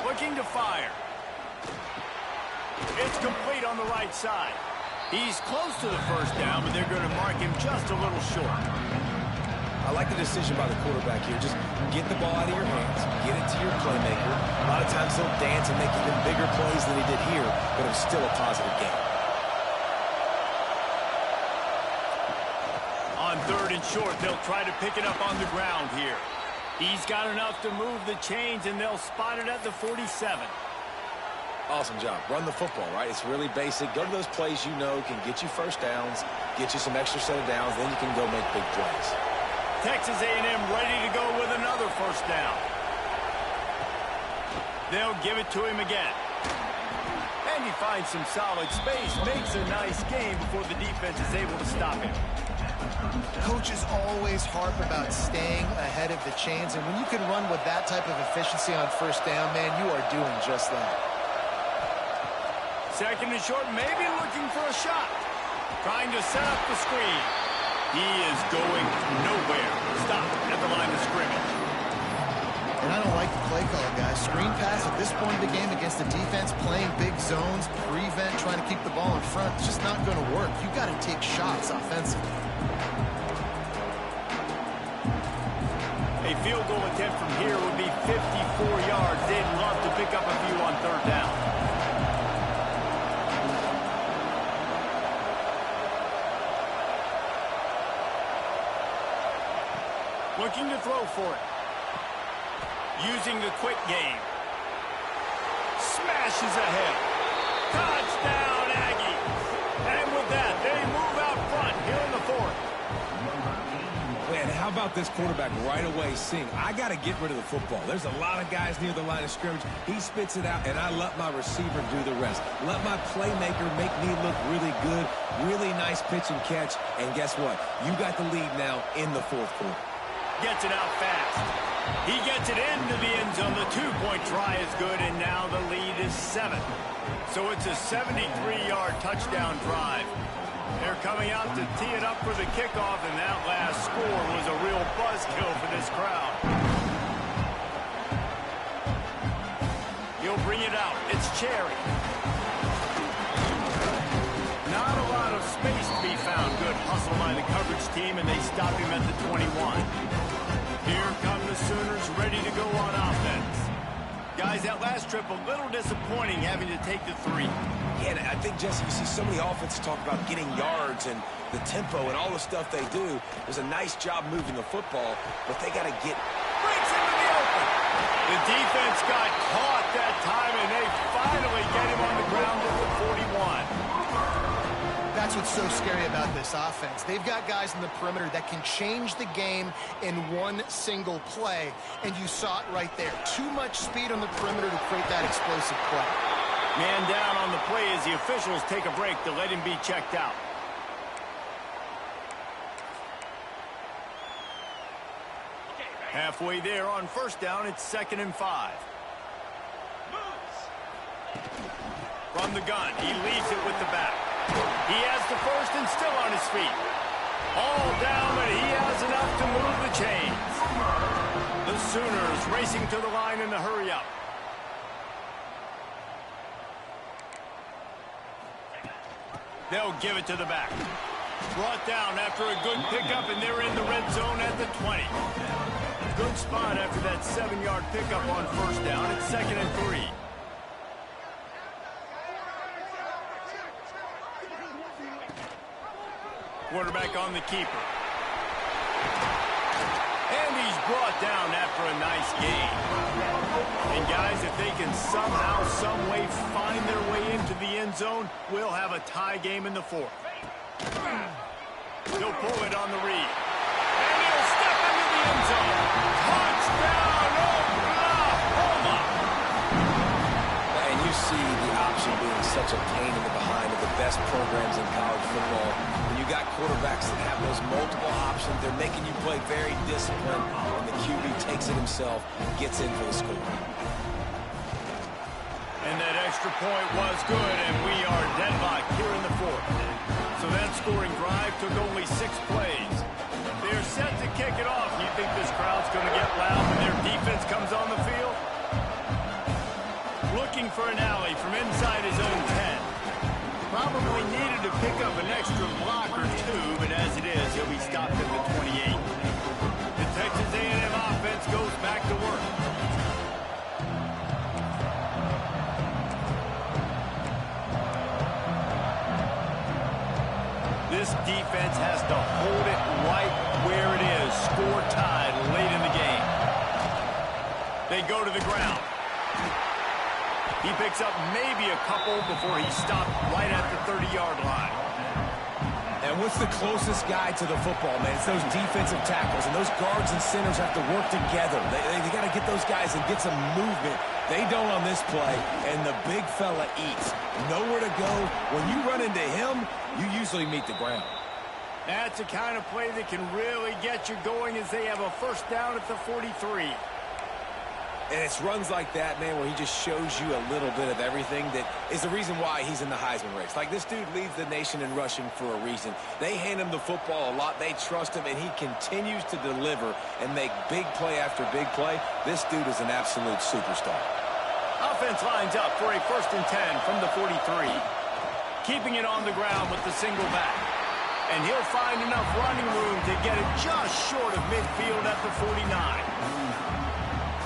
Looking to fire. It's complete on the right side. He's close to the first down, but they're going to mark him just a little short. I like the decision by the quarterback here. Just get the ball out of your hands, get it to your playmaker. A lot of times he'll dance and make even bigger plays than he did here, but it was still a positive game. On 3rd and short, they'll try to pick it up on the ground here. He's got enough to move the chains, and they'll spot it at the 47. Awesome job. Run the football, right? It's really basic. Go to those plays you know can get you first downs, get you some extra set of downs, then you can go make big plays. Texas A&M ready to go with another first down. They'll give it to him again. And he finds some solid space, makes a nice game before the defense is able to stop him. Coaches always harp about staying ahead of the chains, and when you can run with that type of efficiency on first down, man, you are doing just that. 2nd and short, maybe looking for a shot. Trying to set up the screen. He is going nowhere. Stop at the line of scrimmage. And I don't like the play call, guys. Screen pass at this point of the game against the defense, playing big zones, prevent, trying to keep the ball in front. It's just not going to work. You got to take shots offensively. A field goal attempt from here would be 54 yards. They'd love to pick up a few on 3rd down. Looking to throw for it. Using the quick game. Smashes ahead. Touchdown, Aggie. And with that, they move out front here in the 4th. Man, how about this quarterback right away seeing, I got to get rid of the football. There's a lot of guys near the line of scrimmage. He spits it out, and I let my receiver do the rest. Let my playmaker make me look really good. Really nice pitch and catch. And guess what? You got the lead now in the 4th quarter. Gets it out fast. He gets it into the end zone. The 2-point try is good, and now the lead is 7. So it's a 73-yard touchdown drive. coming out to tee it up for the kickoff, and that last score was a real buzzkill for this crowd. He'll bring it out. It's Cherry. Not a lot of space to be found. Good hustle by the coverage team, and they stop him at the 21. Here come the Sooners ready to go on offense. Guys, that last trip a little disappointing having to take the 3. Yeah, and I think, Jesse, you see so many offenses talk about getting yards and the tempo and all the stuff they do. It was a nice job moving the football, but they got to get... Breaks into the open. The defense got caught that time, and they finally get him on the ground at the 41. That's what's so scary about this offense. They've got guys in the perimeter that can change the game in one single play, and you saw it right there. Too much speed on the perimeter to create that explosive play. Man down on the play as the officials take a break to let him be checked out. Halfway there on first down, it's 2nd and 5. From the gun, he leads it with the back. He has the first and still on his feet. All down, but he has enough to move the chains. The Sooners racing to the line in the hurry up. They'll give it to the back. Brought down after a good pickup, and they're in the red zone at the 20. Good spot after that 7-yard pickup on first down. It's 2nd and 3. Quarterback on the keeper. And he's brought down after a nice gain. And guys, if they can somehow, some way find their way into the end zone, we'll have a tie game in the 4th. He'll pull it on the read. And he'll step into the end zone. Touchdown, Oklahoma! And you see the option being such a pain in the behind of the best programs in college football. When you got quarterbacks that have those multiple options, they're making you play very disciplined, and the QB takes it himself, gets in for the score. And that extra point was good, and we are deadlocked here in the 4th. So that scoring drive took only 6 plays. They're set to kick it off. You think this crowd's going to get loud when their defense comes on the field? Looking for an alley from inside his own 10. Probably needed to pick up an extra block or 2, but as it is, he'll be stopped at the 28. The Texas A&M offense goes back to work. This defense has to hold it right where it is. Score tied late in the game. They go to the ground. He picks up maybe a couple before he's stopped right at the 30-yard line. And what's the closest guy to the football, man? It's those defensive tackles, and those guards and centers have to work together. They got to get those guys and get some movement. They don't on this play, and the big fella eats. Nowhere to go. When you run into him, you usually meet the ground. That's the kind of play that can really get you going as they have a first down at the 43. And it's runs like that, man, where he just shows you a little bit of everything that is the reason why he's in the Heisman race. Like, this dude leads the nation in rushing for a reason. They hand him the football a lot. They trust him, and he continues to deliver and make big play after big play. This dude is an absolute superstar. Offense lines up for a 1st and 10 from the 43. Keeping it on the ground with the single back. And he'll find enough running room to get it just short of midfield at the 49.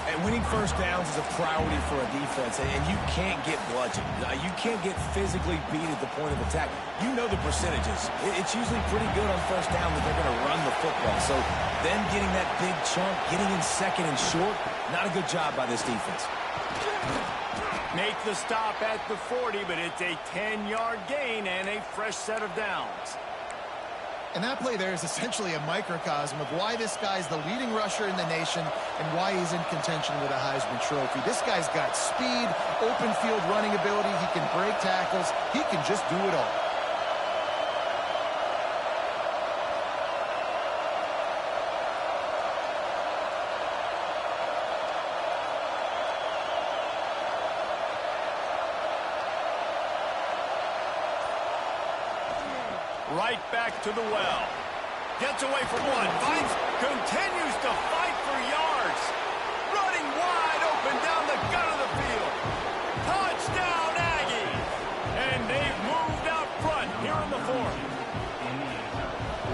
And winning first downs is a priority for a defense, and you can't get bludgeoned. You can't get physically beat at the point of attack. You know the percentages. It's usually pretty good on first down that they're going to run the football. So them getting that big chunk, getting in 2nd and short, not a good job by this defense. Make the stop at the 40, but it's a 10-yard gain and a fresh set of downs. And that play there is essentially a microcosm of why this guy's the leading rusher in the nation and why he's in contention with a Heisman Trophy. This guy's got speed, open field running ability. He can break tackles. He can just do it all. Right back to the well. Gets away from one. Continues to fight for yards. Running wide open down the gut of the field. Touchdown, Aggies. And they've moved out front here in the fourth.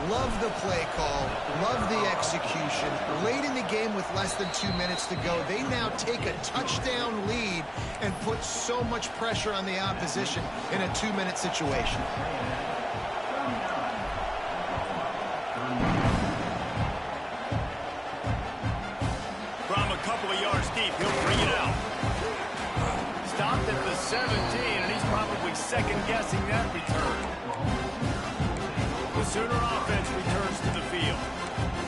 Love the play call. Love the execution. Late in the game with less than 2 minutes to go, they now take a touchdown lead and put so much pressure on the opposition in a 2-minute situation. From a couple of yards deep, he'll bring it out. Stopped at the 17, and he's probably second-guessing that return. The Sooner offense returns to the field.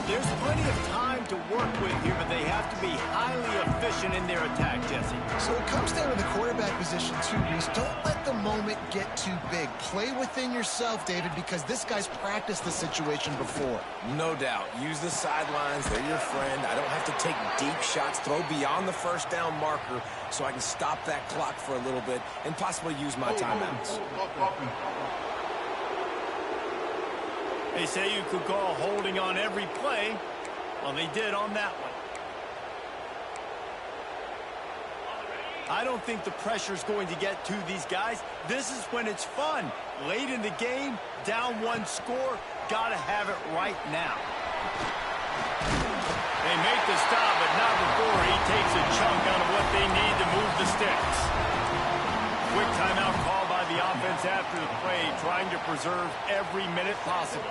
There's plenty of time to work with here, but they have to be highly efficient in their attack, Jesse. So it comes down to the quarterback position too, Reese. Don't let the moment get too big. Play within yourself, David, because this guy's practiced the situation before. No doubt. Use the sidelines. They're your friend. I don't have to take deep shots, throw beyond the first down marker so I can stop that clock for a little bit and possibly use my timeouts. They say you could call holding on every play. Well, they did on that one. I don't think the pressure's going to get to these guys. This is when it's fun. Late in the game, down one score, gotta have it right now. They make the stop, but not before he takes a chunk out of what they need to move the sticks. Quick timeout call by the offense after the play, trying to preserve every minute possible.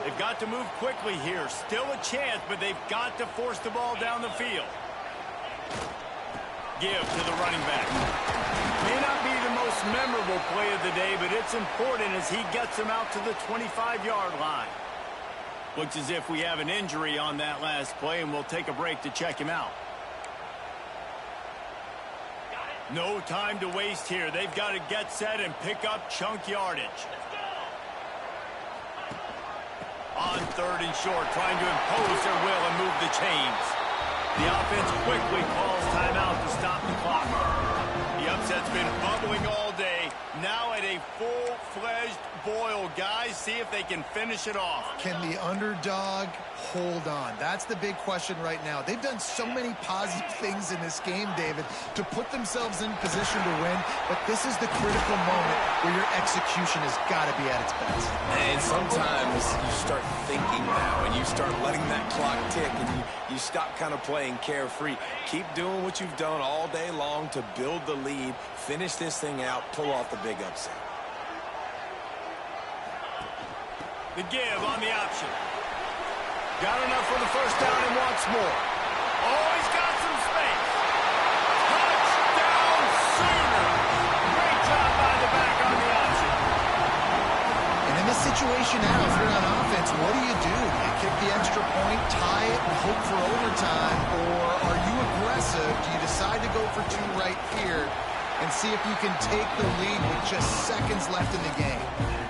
They've got to move quickly here. Still a chance, but they've got to force the ball down the field. Give to the running back. May not be the most memorable play of the day, but it's important as he gets them out to the 25-yard line. Looks as if we have an injury on that last play, and we'll take a break to check him out. No time to waste here. They've got to get set and pick up chunk yardage. On third and short, trying to impose their will and move the chains. The offense quickly calls timeout to stop the clock. The upset's been bubbling all day. Now at a full-fledged boil. Guys, see if they can finish it off. Can the underdog hold on? That's the big question right now. They've done so many positive things in this game, David, to put themselves in position to win, but this is the critical moment where your execution has got to be at its best. And sometimes you start thinking now, and you start letting that clock tick, and you stop kind of playing carefree. Keep doing what you've done all day long to build the lead, finish this thing out, pull off the big upset. The give on the option. Got enough for the first down and wants more. Oh, he's got some space. Touchdown, Sooner. Great job by the back on the option. And in this situation now, if you're on offense, what do? Do you kick the extra point, tie it, and hope for overtime, or are you aggressive? Do you decide to go for two right here and see if you can take the lead with just seconds left in the game?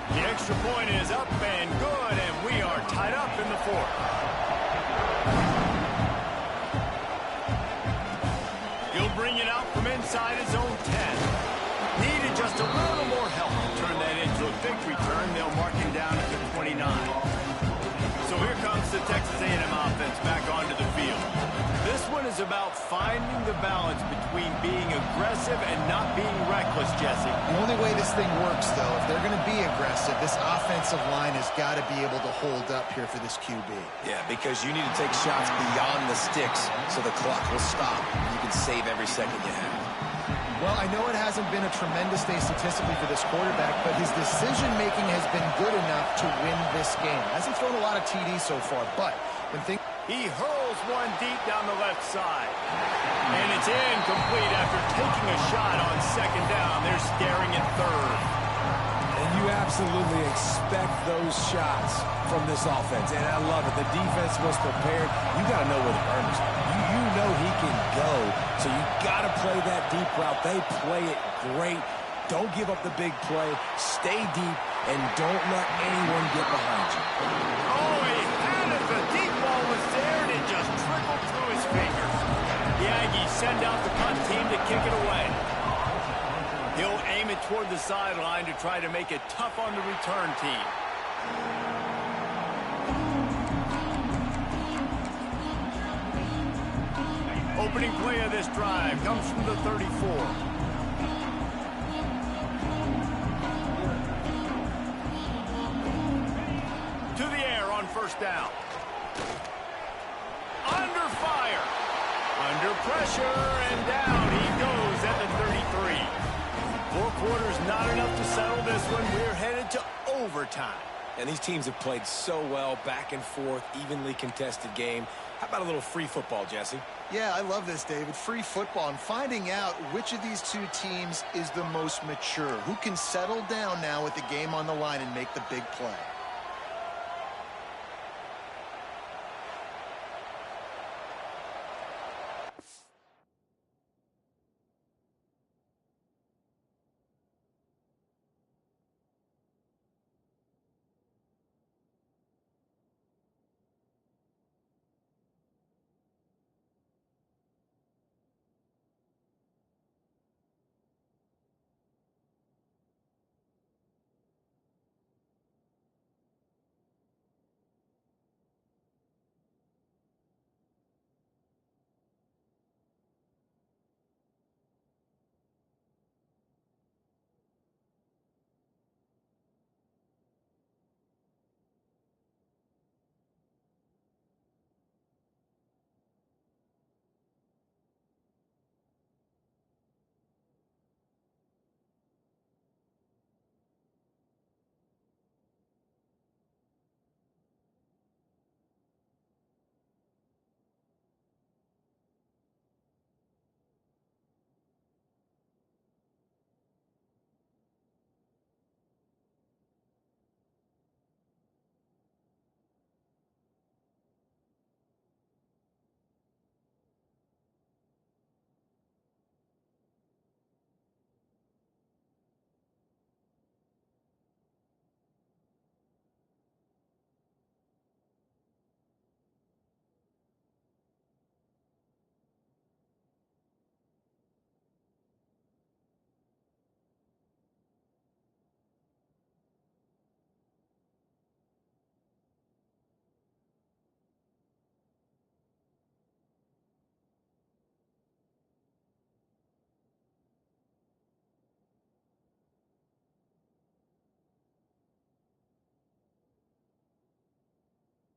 The extra point is up and good, and we are tied up in the fourth. He'll bring it out from inside his own 10. Needed just a little more help to turn that into a victory turn. They'll mark him down at the 29. So here comes the Texas A&M offense back onto the field. This one is about finding the balance between being aggressive and not being reckless, Jesse. The only way this thing works, though, if they're going to be aggressive, this offensive line has got to be able to hold up here for this QB. Yeah, because you need to take shots beyond the sticks so the clock will stop. You can save every second you have. Well, I know it hasn't been a tremendous day statistically for this quarterback, but his decision-making has been good enough to win this game. Hasn't thrown a lot of TDs so far, but when things... He hurls one deep down the left side. And it's incomplete after taking a shot on second down. They're staring at third. And you absolutely expect those shots from this offense. And I love it. The defense was prepared. You got to know where the burners are. You know he can go. So you got to play that deep route. They play it great. Don't give up the big play. Stay deep and don't let anyone get behind you. Oh, he had it. The deep ball was there and it just trickled through his fingers. The Aggies send out the punt team to kick it away. He'll aim it it toward the sideline to try to make it tough on the return team. Opening play of this drive comes from the 34. To the air on first down. Under fire. Under pressure, and down he goes at the 33. 4 quarters not enough to settle this one. We're headed to overtime. And these teams have played so well, back and forth, evenly contested game. How about a little free football, Jesse? Yeah, I love this, David. Free football and finding out which of these two teams is the most mature. Who can settle down now with the game on the line and make the big play.